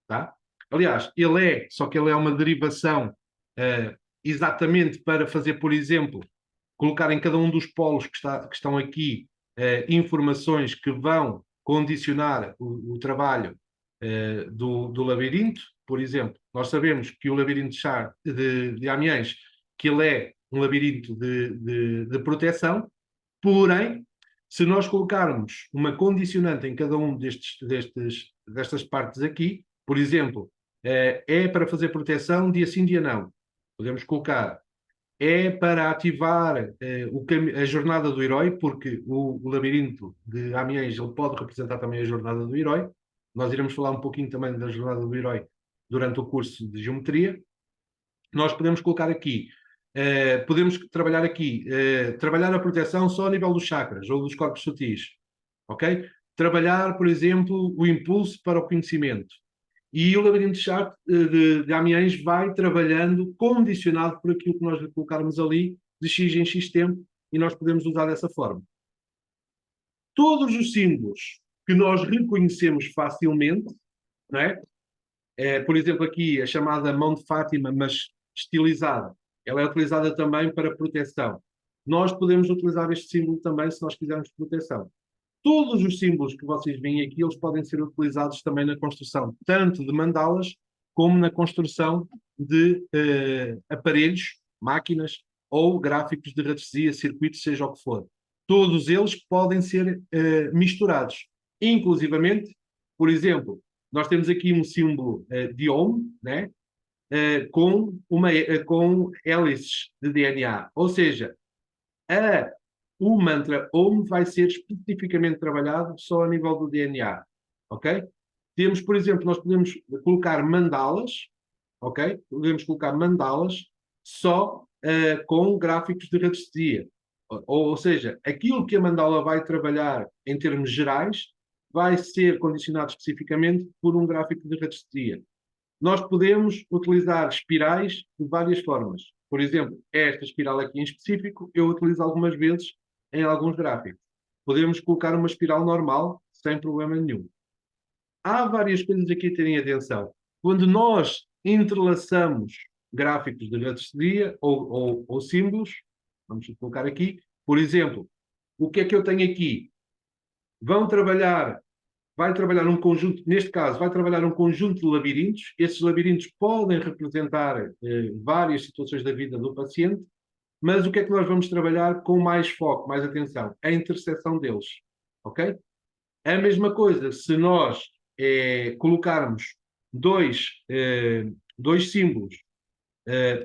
tá? Aliás, ele é, só que ele é uma derivação exatamente para fazer, por exemplo, colocar em cada um dos polos que estão aqui informações que vão condicionar o trabalho do labirinto. Por exemplo, nós sabemos que o labirinto de Amiens, que ele é um labirinto de proteção, porém, se nós colocarmos uma condicionante em cada um destas partes aqui, por exemplo, é para fazer proteção dia sim, dia não. Podemos colocar é para ativar a jornada do herói, porque o labirinto de Amiens ele pode representar também a jornada do herói. Nós iremos falar um pouquinho também da jornada do herói durante o curso de geometria. Nós podemos colocar aqui, podemos trabalhar aqui, trabalhar a proteção só a nível dos chakras ou dos corpos sutis, ok? Trabalhar, por exemplo, o impulso para o conhecimento. E o labirinto de Amiens vai trabalhando condicionado por aquilo que nós lhe colocarmos ali, de X em X tempo, e nós podemos usar dessa forma. Todos os símbolos que nós reconhecemos facilmente, não é? Por exemplo, aqui a chamada mão de Fátima, mas estilizada, ela é utilizada também para proteção. Nós podemos utilizar este símbolo também se nós quisermos proteção. Todos os símbolos que vocês veem aqui, eles podem ser utilizados também na construção, tanto de mandalas, como na construção de aparelhos, máquinas ou gráficos de radiestesia, circuitos, seja o que for. Todos eles podem ser misturados. Inclusivamente, por exemplo, nós temos aqui um símbolo de Ohm, né? Com hélices de DNA. Ou seja, o mantra Om vai ser especificamente trabalhado só a nível do DNA, ok? Temos, por exemplo, nós podemos colocar mandalas, ok? Podemos colocar mandalas só com gráficos de radiestesia. Ou seja, aquilo que a mandala vai trabalhar em termos gerais vai ser condicionado especificamente por um gráfico de radiestesia. Nós podemos utilizar espirais de várias formas. Por exemplo, esta espiral aqui em específico, eu utilizo algumas vezes em alguns gráficos. Podemos colocar uma espiral normal, sem problema nenhum. Há várias coisas aqui a terem atenção. Quando nós entrelaçamos gráficos de radiestesia ou símbolos, vamos colocar aqui, por exemplo, o que é que eu tenho aqui? Vai trabalhar um conjunto, neste caso, vai trabalhar um conjunto de labirintos. Esses labirintos podem representar várias situações da vida do paciente, mas o que é que nós vamos trabalhar com mais foco, mais atenção? A interseção deles, ok? A mesma coisa, se nós colocarmos dois símbolos,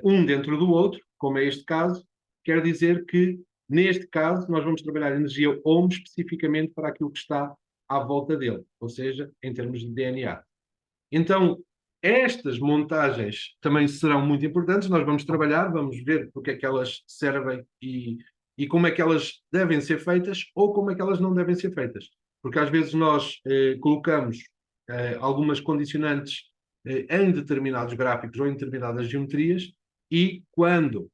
um dentro do outro, como é este caso, quer dizer que, neste caso, nós vamos trabalhar a energia Ohm especificamente para aquilo que está à volta dele, ou seja, em termos de DNA. Então, estas montagens também serão muito importantes, nós vamos trabalhar, vamos ver porque é que elas servem e como é que elas devem ser feitas ou como é que elas não devem ser feitas. Porque às vezes nós colocamos algumas condicionantes em determinados gráficos ou em determinadas geometrias e quando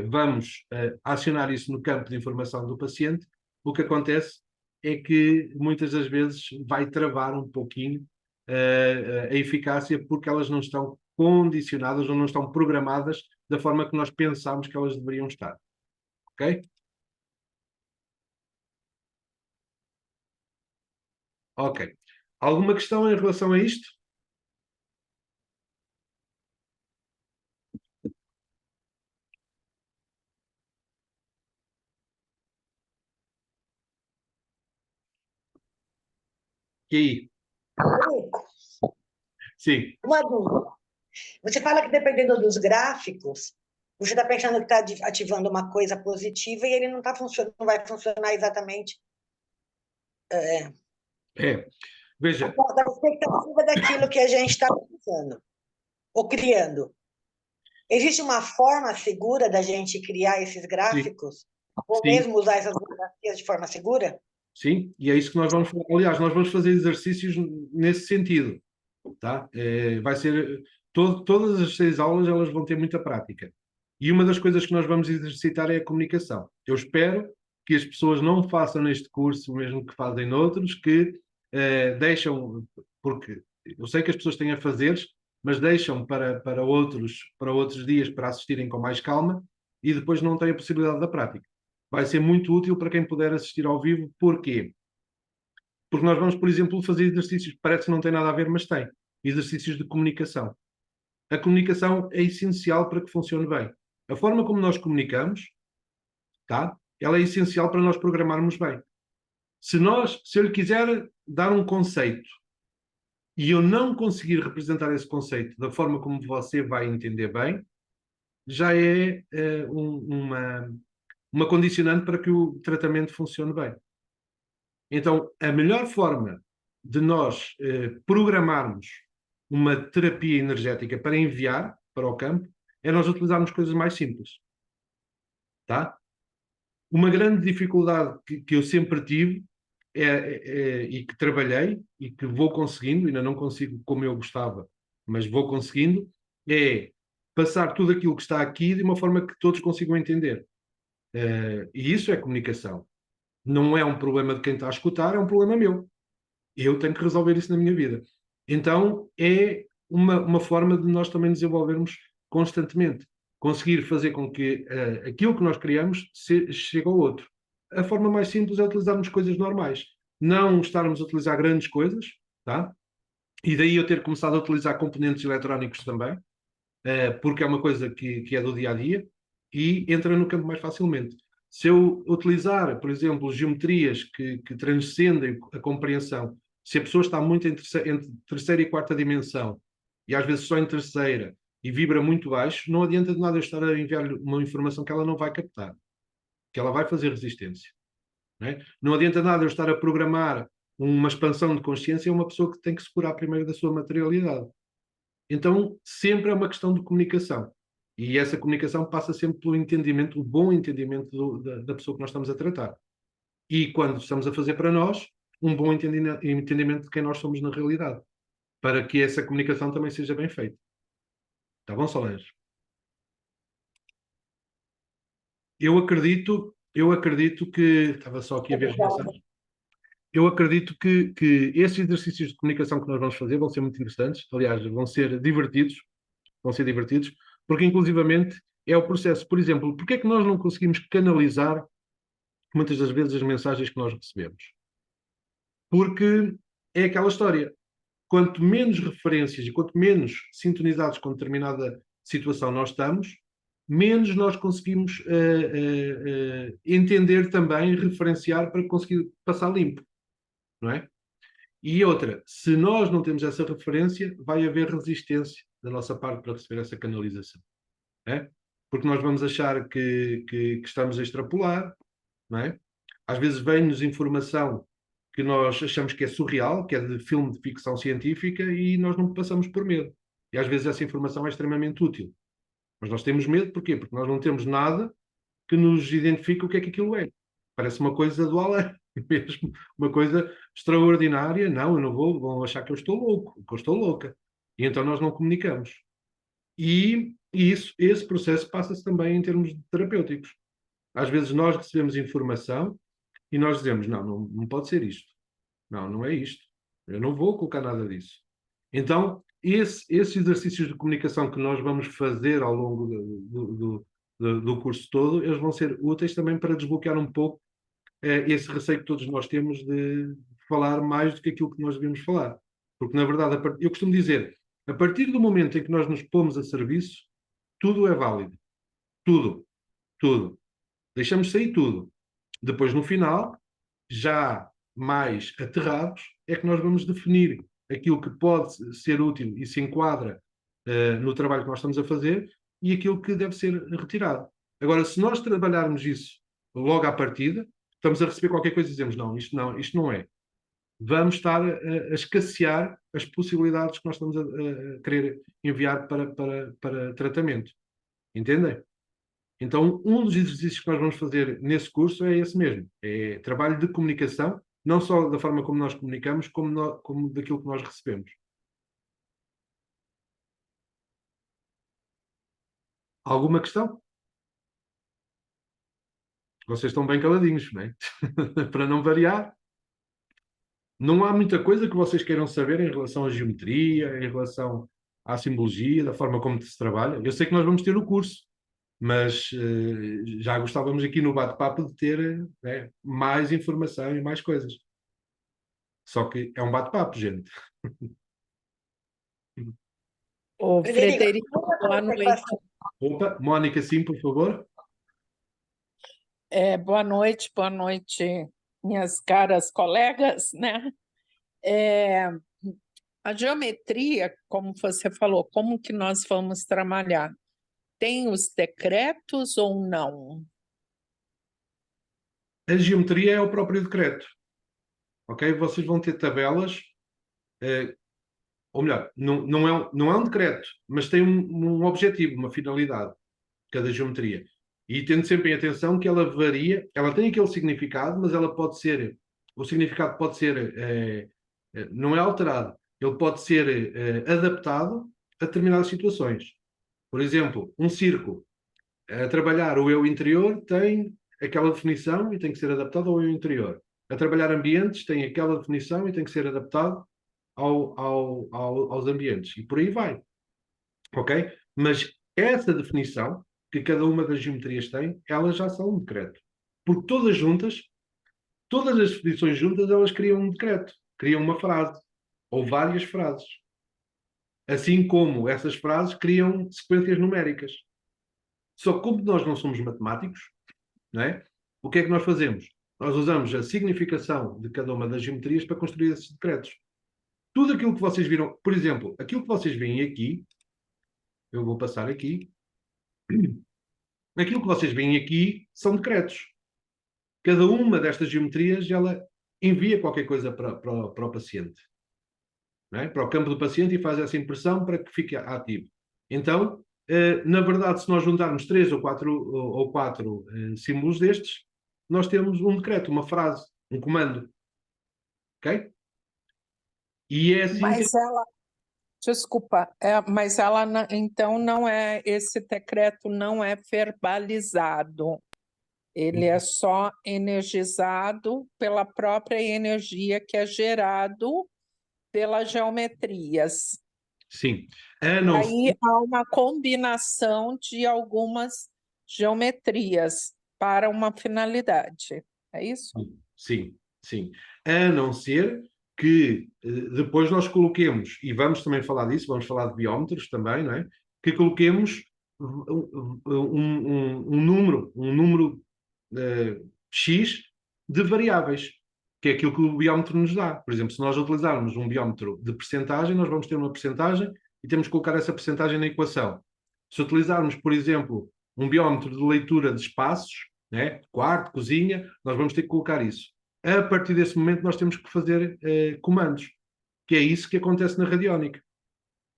vamos acionar isso no campo de informação do paciente, o que acontece é que muitas das vezes vai travar um pouquinho a eficácia porque elas não estão condicionadas ou não estão programadas da forma que nós pensamos que elas deveriam estar. Ok? Ok. Alguma questão em relação a isto? E aí? Sim. Uma dúvida. Você fala que dependendo dos gráficos, você está pensando que está ativando uma coisa positiva e ele não não vai funcionar exatamente Veja, da expectativa daquilo que a gente está pensando ou criando. Existe uma forma segura da gente criar esses Sim, gráficos? Ou sim, mesmo usar essas fotografias de forma segura? sim, e é isso que nós vamos fazer. Aliás, nós vamos fazer exercícios nesse sentido, tá? Vai ser, todas as 6 aulas elas vão ter muita prática. E uma das coisas que nós vamos exercitar é a comunicação. Eu espero que as pessoas não façam neste curso o mesmo que fazem noutros, que deixam, porque eu sei que as pessoas têm afazeres, mas deixam para outros dias para assistirem com mais calma e depois não têm a possibilidade da prática. Vai ser muito útil para quem puder assistir ao vivo. Porquê? Porque nós vamos, por exemplo, fazer exercícios que parece que não tem nada a ver, mas tem. Exercícios de comunicação. A comunicação é essencial para que funcione bem. A forma como nós comunicamos, tá? Ela é essencial para nós programarmos bem. Se eu lhe quiser dar um conceito e eu não conseguir representar esse conceito da forma como você vai entender bem, já é uma condicionante para que o tratamento funcione bem. Então, a melhor forma de nós programarmos uma terapia energética para enviar para o campo é nós utilizarmos coisas mais simples, tá? Uma grande dificuldade que eu sempre tive e que trabalhei e que vou conseguindo, ainda não consigo como eu gostava, mas vou conseguindo, é passar tudo aquilo que está aqui de uma forma que todos consigam entender. E isso é comunicação. Não é um problema de quem está a escutar, é um problema meu. Eu tenho que resolver isso na minha vida. Então, é uma forma de nós também desenvolvermos constantemente. Conseguir fazer com que aquilo que nós criamos chegue ao outro. A forma mais simples é utilizarmos coisas normais. Não estarmos a utilizar grandes coisas, tá? E daí eu ter começado a utilizar componentes eletrónicos também, porque é uma coisa que é do dia a dia e entra no campo mais facilmente. Se eu utilizar, por exemplo, geometrias que transcendem a compreensão, se a pessoa está muito entre terceira e quarta dimensão, e às vezes só em terceira, e vibra muito baixo, não adianta de nada eu estar a enviar-lhe uma informação que ela não vai captar, que ela vai fazer resistência. Não é? Não adianta nada eu estar a programar uma expansão de consciência a uma pessoa que tem que se curar primeiro da sua materialidade. Então, sempre é uma questão de comunicação. E essa comunicação passa sempre pelo entendimento, o bom entendimento da pessoa que nós estamos a tratar. E quando estamos a fazer para nós, um bom entendimento de quem nós somos na realidade, para que essa comunicação também seja bem feita. Está bom, Solange? Eu acredito que. Estava só aqui a ver as mensagens. Eu acredito que esses exercícios de comunicação que nós vamos fazer vão ser muito interessantes. Aliás, vão ser divertidos, porque inclusivamente é o processo. Por exemplo, porque é que nós não conseguimos canalizar muitas das vezes as mensagens que nós recebemos? Porque é aquela história. Quanto menos referências e quanto menos sintonizados com determinada situação nós estamos, menos nós conseguimos entender também, referenciar para conseguir passar limpo, não é? E outra, se nós não temos essa referência, vai haver resistência da nossa parte para receber essa canalização. É? Porque nós vamos achar que estamos a extrapolar, não é? Às vezes vem-nos informação que nós achamos que é surreal, que é de filme de ficção científica, e nós não passamos por medo. E às vezes essa informação é extremamente útil. Mas nós temos medo, porquê? Porque nós não temos nada que nos identifique o que é que aquilo é. Parece uma coisa do além, mesmo uma coisa extraordinária. Não, eu não vão achar que eu estou louco, que eu estou louca. E então nós não comunicamos. E esse processo passa-se também em termos terapêuticos. Às vezes nós recebemos informação e nós dizemos, não pode ser isto. Não é isto. Eu não vou colocar nada disso. Então, esses exercícios de comunicação que nós vamos fazer ao longo do curso todo, eles vão ser úteis também para desbloquear um pouco esse receio que todos nós temos de falar mais do que aquilo que nós devemos falar. Porque, na verdade, eu costumo dizer, a partir do momento em que nós nos pomos a serviço, tudo é válido. Tudo. Tudo. Deixamos sair tudo. Depois, no final, já mais aterrados, é que nós vamos definir aquilo que pode ser útil e se enquadra no trabalho que nós estamos a fazer e aquilo que deve ser retirado. Agora, se nós trabalharmos isso logo à partida, estamos a receber qualquer coisa e dizemos, isto não é. Vamos estar a escassear as possibilidades que nós estamos a querer enviar para tratamento. Entendem? Então, um dos exercícios que nós vamos fazer nesse curso é esse mesmo. É trabalho de comunicação, não só da forma como nós comunicamos, como daquilo que nós recebemos. Alguma questão? Vocês estão bem caladinhos, não é? Para não variar. Não há muita coisa que vocês queiram saber em relação à geometria, em relação à simbologia, da forma como se trabalha. Eu sei que nós vamos ter o curso, mas já gostávamos aqui no bate-papo de ter mais informação e mais coisas. Só que é um bate-papo, gente. Ô, Frederico, Frederico, boa noite. Opa, Mónica, sim, por favor. Boa noite, minhas caras colegas, né? A geometria, como você falou, como que nós vamos trabalhar? Tem os decretos ou não? A geometria é o próprio decreto. Ok? Vocês vão ter tabelas, ou melhor, não é um decreto, mas tem um objetivo, uma finalidade, cada geometria. E tendo sempre em atenção que ela varia, ela tem aquele significado, mas ela pode ser, o significado pode ser, não é alterado, ele pode ser adaptado a determinadas situações. Por exemplo, um círculo, a trabalhar o eu interior tem aquela definição e tem que ser adaptado ao eu interior. A trabalhar ambientes tem aquela definição e tem que ser adaptado aos ambientes. E por aí vai. Ok? Mas essa definição que cada uma das geometrias tem, elas já são um decreto. Porque todas juntas, todas as definições juntas, elas criam um decreto, criam uma frase, ou várias frases. Assim como essas frases criam sequências numéricas. Só que como nós não somos matemáticos, não é? O que é que nós fazemos? Nós usamos a significação de cada uma das geometrias para construir esses decretos. Tudo aquilo que vocês viram, por exemplo, aquilo que vocês veem aqui, eu vou passar aqui, aquilo que vocês veem aqui são decretos. Cada uma destas geometrias, ela envia qualquer coisa para o paciente. Não é? Para o campo do paciente e faz essa impressão para que fique ativo. Então, na verdade, se nós juntarmos 3 ou 4 símbolos destes, nós temos um decreto, uma frase, um comando. Ok? E é assim Mas ela, desculpa, mas ela então não é, esse decreto não é verbalizado. Ele é só energizado pela própria energia que é gerado pelas geometrias. Sim. Aí há uma combinação de algumas geometrias para uma finalidade. É isso? Sim, sim. A não ser que depois nós coloquemos, e vamos também falar disso, vamos falar de biómetros também, não é? Que coloquemos um número X de variáveis, que é aquilo que o biómetro nos dá. Por exemplo, se nós utilizarmos um biómetro de percentagem, nós vamos ter uma percentagem e temos que colocar essa percentagem na equação. Se utilizarmos, por exemplo, um biómetro de leitura de espaços, né, quarto, cozinha, nós vamos ter que colocar isso. A partir desse momento, nós temos que fazer comandos, que é isso que acontece na radiónica.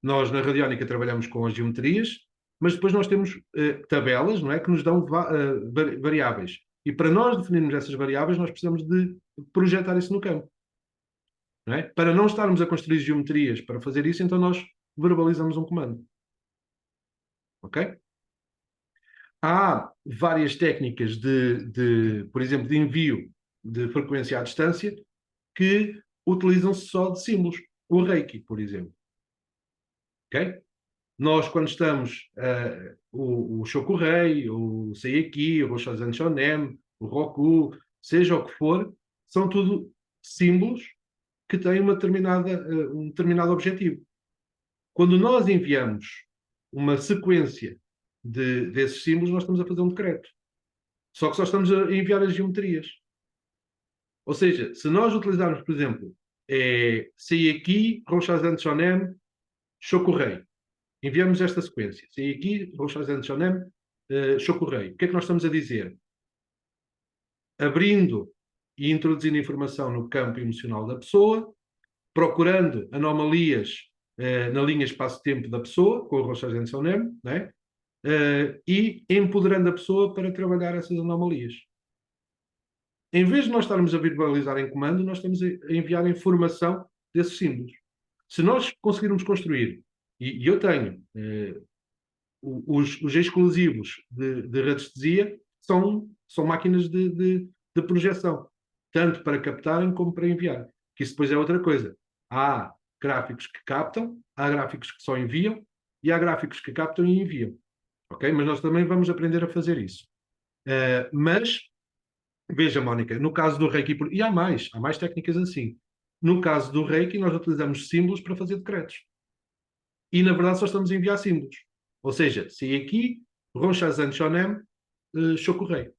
Nós, na radiónica, trabalhamos com as geometrias, mas depois nós temos tabelas, não é, que nos dão variáveis. E para nós definirmos essas variáveis, nós precisamos de projetar isso no campo. Não é? Para não estarmos a construir geometrias para fazer isso, então nós verbalizamos um comando. Ok? Há várias técnicas por exemplo, de envio de frequência à distância que utilizam-se só de símbolos. O Reiki, por exemplo. Ok? Nós, quando estamos, o Shokurei, o Seiki, o Roshozen Shonen, o Roku, seja o que for, são tudo símbolos que têm um determinado objetivo. Quando nós enviamos uma sequência desses símbolos, nós estamos a fazer um decreto. Só que só estamos a enviar as geometrias. Ou seja, se nós utilizarmos, por exemplo, Seiki, Roshozen Shonen, Shokurei, enviamos esta sequência. Seiki, Roshozen Shonen, Shokurei. O que é que nós estamos a dizer? Abrindo e introduzindo informação no campo emocional da pessoa, procurando anomalias na linha espaço-tempo da pessoa, com o Roshozen Shonen, né? e empoderando a pessoa para trabalhar essas anomalias. Em vez de nós estarmos a verbalizar em comando, nós estamos a enviar informação desses símbolos. Se nós conseguirmos construir, e eu tenho, os exclusivos de radiestesia são máquinas de projeção, tanto para captarem como para enviar. Que isso depois é outra coisa. Há gráficos que captam, há gráficos que só enviam, e há gráficos que captam e enviam. Ok? Mas nós também vamos aprender a fazer isso. Mas, veja, Mónica, no caso do Reiki, e há mais técnicas assim. No caso do Reiki, nós utilizamos símbolos para fazer decretos. E, na verdade, só estamos a enviar símbolos. Ou seja, se aqui, Ronchazan Shonem, Shokurei.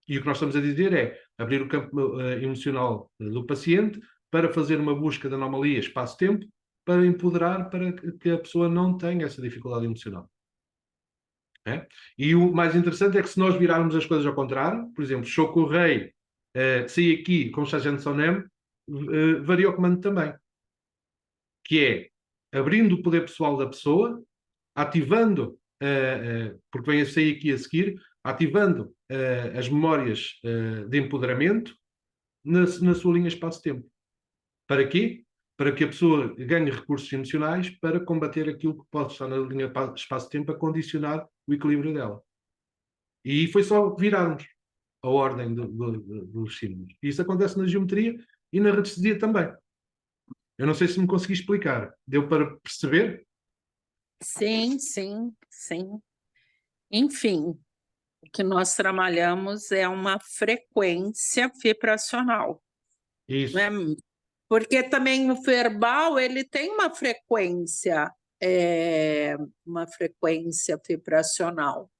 E o que nós estamos a dizer é abrir o campo emocional do paciente para fazer uma busca de anomalia espaço-tempo, para empoderar para que a pessoa não tenha essa dificuldade emocional. É? E o mais interessante é que se nós virarmos as coisas ao contrário, por exemplo, Shokurei, saí aqui com Shajan Sonem, varia o comando também. Que é abrindo o poder pessoal da pessoa, ativando, porque vem a sair aqui a seguir, ativando as memórias de empoderamento na sua linha espaço-tempo. Para quê? Para que a pessoa ganhe recursos emocionais para combater aquilo que pode estar na linha espaço-tempo a condicionar o equilíbrio dela. E foi só virarmos a ordem dos símbolos. E isso acontece na geometria e na radiestesia também. Eu não sei se me consegui explicar. Deu para perceber? Sim, sim, sim. Enfim, o que nós trabalhamos é uma frequência vibracional, Isso. né? Porque também o verbal ele tem uma frequência vibracional.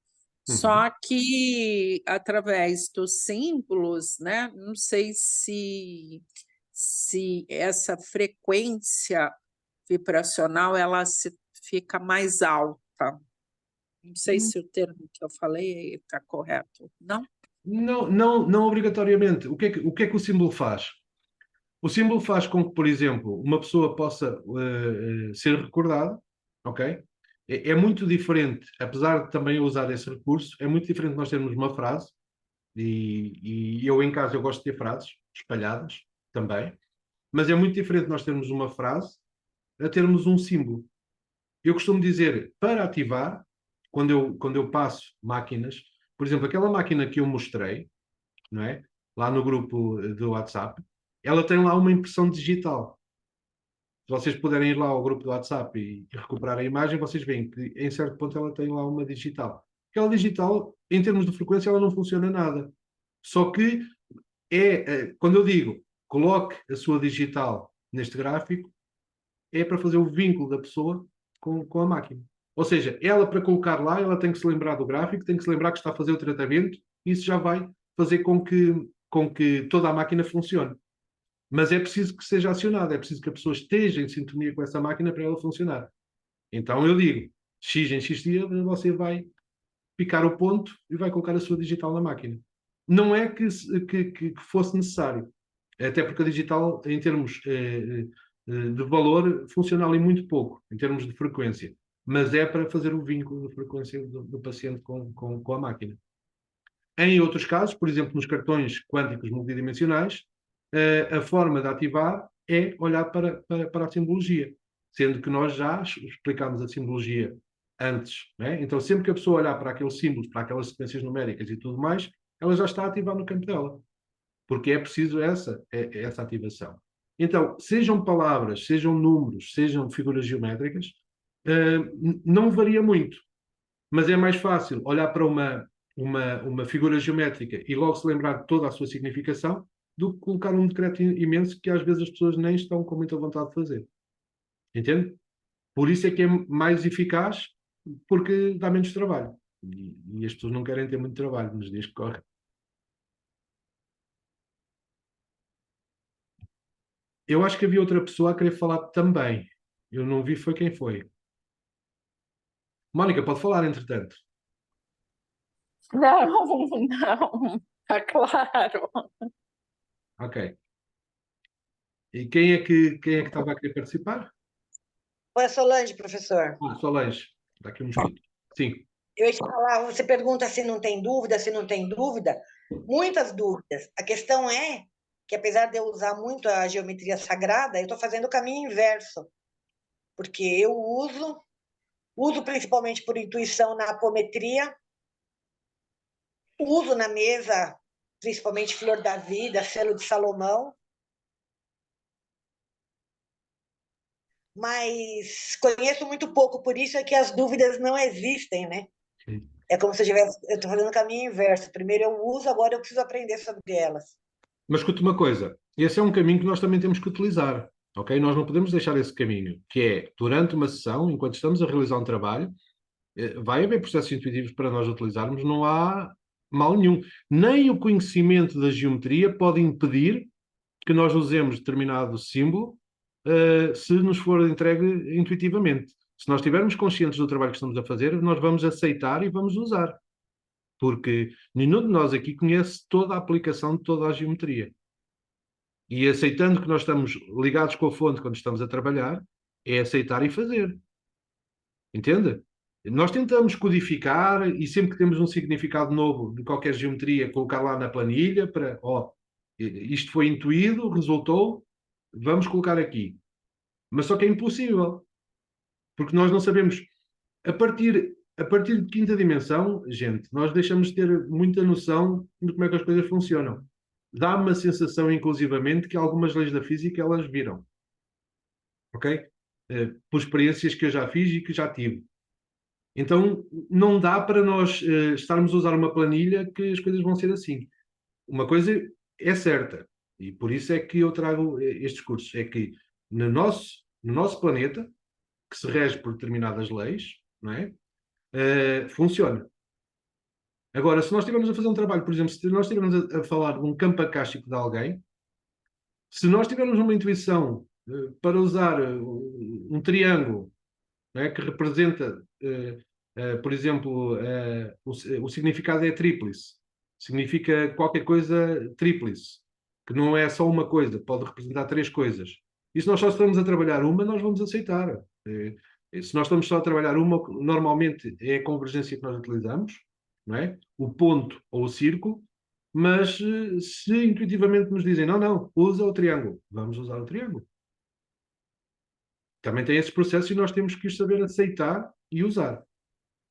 Só que através dos símbolos, né? Não sei se essa frequência vibracional ela fica mais alta. Não sei se o termo que eu falei está correto, não? Não obrigatoriamente. O que é que o símbolo faz? O símbolo faz com que, por exemplo, uma pessoa possa ser recordada, ok? É muito diferente, apesar de também usar esse recurso, é muito diferente nós termos uma frase, e eu em casa eu gosto de ter frases espalhadas também, mas é muito diferente nós termos uma frase a termos um símbolo. Eu costumo dizer, para ativar, quando eu passo máquinas, por exemplo, aquela máquina que eu mostrei, não é? Lá no grupo do WhatsApp, ela tem lá uma impressão digital. Se vocês puderem ir lá ao grupo do WhatsApp e recuperar a imagem, vocês veem que em certo ponto ela tem lá uma digital. Aquela digital, em termos de frequência, ela não funciona nada. Só que quando eu digo coloque a sua digital neste gráfico, é para fazer o vínculo da pessoa com a máquina. Ou seja, ela para colocar lá, ela tem que se lembrar do gráfico, tem que se lembrar que está a fazer o tratamento, e isso já vai fazer com que toda a máquina funcione. Mas é preciso que seja acionada, é preciso que a pessoa esteja em sintonia com essa máquina para ela funcionar. Então eu digo, X em X dia você vai picar o ponto e vai colocar a sua digital na máquina. Não é que fosse necessário, até porque a digital, em termos de valor, funciona ali muito pouco, em termos de frequência, mas é para fazer o vínculo de frequência do paciente com a máquina. Em outros casos, por exemplo, nos cartões quânticos multidimensionais, a forma de ativar é olhar para a simbologia, sendo que nós já explicámos a simbologia antes, né? Então, sempre que a pessoa olhar para aqueles símbolos, para aquelas sequências numéricas e tudo mais, ela já está a ativar no campo dela, porque é preciso essa ativação. Então, sejam palavras, sejam números, sejam figuras geométricas, não varia muito, mas é mais fácil olhar para uma figura geométrica e logo se lembrar de toda a sua significação do que colocar um decreto imenso que às vezes as pessoas nem estão com muita vontade de fazer. Entende? Por isso é que é mais eficaz, porque dá menos trabalho. E as pessoas não querem ter muito trabalho nos dias que correm. Eu acho que havia outra pessoa a querer falar também. Eu não vi foi quem foi. Mónica, pode falar, entretanto. Não, não, tá claro. Ok. E quem é que estava a querer participar? Foi a Solange, professor. Solange. Dá aqui um mosquito. Sim. Eu ia te falar, você pergunta se não tem dúvida, se não tem dúvida. Muitas dúvidas. A questão é que, apesar de eu usar muito a geometria sagrada, eu estou fazendo o caminho inverso, porque eu uso principalmente por intuição na apometria, uso na mesa, principalmente Flor da Vida, Selo de Salomão, mas conheço muito pouco, por isso é que as dúvidas não existem, né? Sim. É como se eu estou fazendo o caminho inverso. Primeiro eu uso, agora eu preciso aprender sobre elas. Mas escuta uma coisa, esse é um caminho que nós também temos que utilizar, ok? Nós não podemos deixar esse caminho, que é, durante uma sessão, enquanto estamos a realizar um trabalho, vai haver processos intuitivos para nós utilizarmos, não há mal nenhum. Nem o conhecimento da geometria pode impedir que nós usemos determinado símbolo, se nos for entregue intuitivamente. Se nós estivermos conscientes do trabalho que estamos a fazer, nós vamos aceitar e vamos usar. Porque nenhum de nós aqui conhece toda a aplicação de toda a geometria. E aceitando que nós estamos ligados com a fonte quando estamos a trabalhar, é aceitar e fazer. Entende? Nós tentamos codificar e sempre que temos um significado novo de qualquer geometria, colocar lá na planilha para, isto foi intuído, resultou, vamos colocar aqui. Mas só que é impossível, porque nós não sabemos. A partir de quinta dimensão, gente, nós deixamos de ter muita noção de como é que as coisas funcionam. Dá-me uma sensação, inclusivamente, que algumas leis da física elas viram. Ok? Por experiências que eu já fiz e que já tive. Então, não dá para nós estarmos a usar uma planilha que as coisas vão ser assim. Uma coisa é certa, e por isso é que eu trago estes cursos, é que no nosso planeta, que se rege por determinadas leis, não é? Funciona. Agora, se nós estivermos a fazer um trabalho, por exemplo, se nós estivermos a falar de um campo acástico de alguém, se nós tivermos uma intuição para usar um triângulo, não é, que representa, por exemplo, o significado é tríplice, significa qualquer coisa tríplice, que não é só uma coisa, pode representar três coisas. E se nós só estamos a trabalhar uma, nós vamos aceitar. Se nós estamos só a trabalhar uma, normalmente é a convergência que nós utilizamos, não é? O ponto ou o círculo, mas se intuitivamente nos dizem, não, não, usa o triângulo, vamos usar o triângulo. Também tem esses processos e nós temos que os saber aceitar e usar,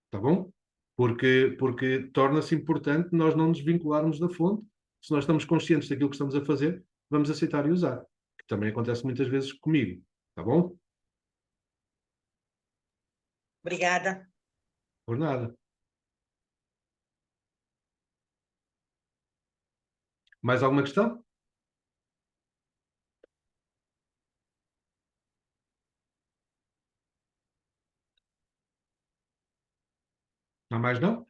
tá bom? Porque torna-se importante nós não nos vincularmos da fonte. Se nós estamos conscientes daquilo que estamos a fazer, vamos aceitar e usar. Que também acontece muitas vezes comigo, tá bom? Obrigada. Por nada. Mais alguma questão? Não há mais não?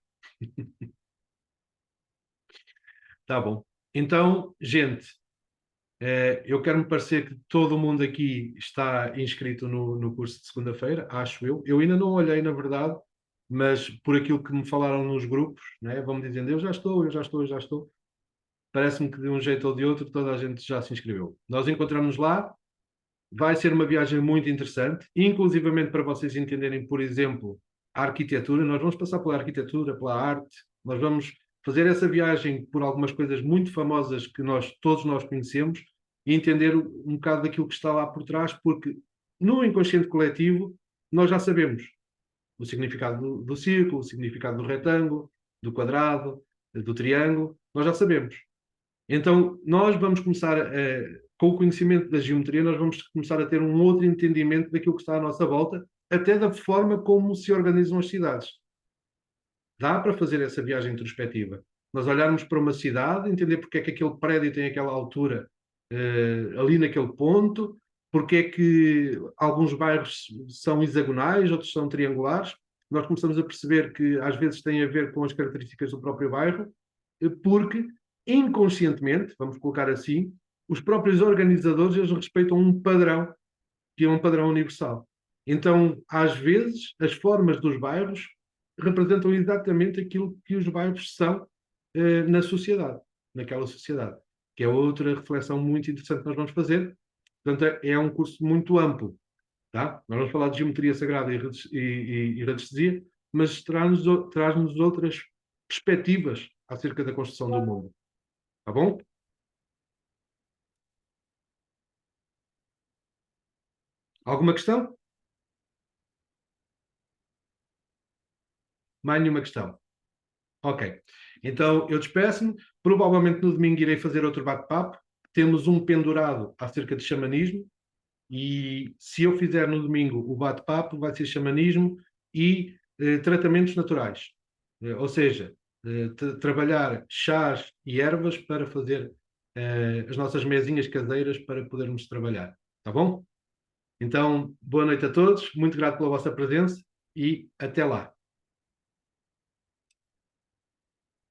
Tá bom. Então, gente, eu quero me parecer que todo mundo aqui está inscrito no curso de segunda-feira, acho eu. Eu ainda não olhei, na verdade, mas por aquilo que me falaram nos grupos, né, vão-me dizendo, eu já estou, eu já estou, eu já estou. Parece-me que de um jeito ou de outro toda a gente já se inscreveu. Nós encontramos lá, vai ser uma viagem muito interessante, inclusivamente para vocês entenderem, por exemplo, a arquitetura. Nós vamos passar pela arquitetura, pela arte, nós vamos fazer essa viagem por algumas coisas muito famosas que todos nós conhecemos e entender um bocado daquilo que está lá por trás, porque no inconsciente coletivo nós já sabemos o significado do círculo, o significado do retângulo, do quadrado, do triângulo, nós já sabemos. Então, nós vamos começar, com o conhecimento da geometria, nós vamos começar a ter um outro entendimento daquilo que está à nossa volta, até da forma como se organizam as cidades. Dá para fazer essa viagem introspectiva. Nós olharmos para uma cidade, entender porque é que aquele prédio tem aquela altura ali naquele ponto, porque é que alguns bairros são hexagonais, outros são triangulares. Nós começamos a perceber que às vezes tem a ver com as características do próprio bairro, porque inconscientemente, vamos colocar assim, os próprios organizadores eles respeitam um padrão, que é um padrão universal. Então, às vezes, as formas dos bairros representam exatamente aquilo que os bairros são na sociedade, naquela sociedade, que é outra reflexão muito interessante que nós vamos fazer. Portanto, é um curso muito amplo. Tá? Nós vamos falar de geometria sagrada e radiestesia, mas traz-nos outras perspectivas acerca da construção do mundo. Tá bom? Alguma questão? Mais nenhuma questão? Ok. Então, eu despeço-me. Provavelmente no domingo irei fazer outro bate-papo. Temos um pendurado acerca de xamanismo. E se eu fizer no domingo o bate-papo, vai ser xamanismo e tratamentos naturais. Ou seja, trabalhar chás e ervas para fazer as nossas mesinhas caseiras para podermos trabalhar. Tá bom? Então, boa noite a todos. Muito grato pela vossa presença e até lá.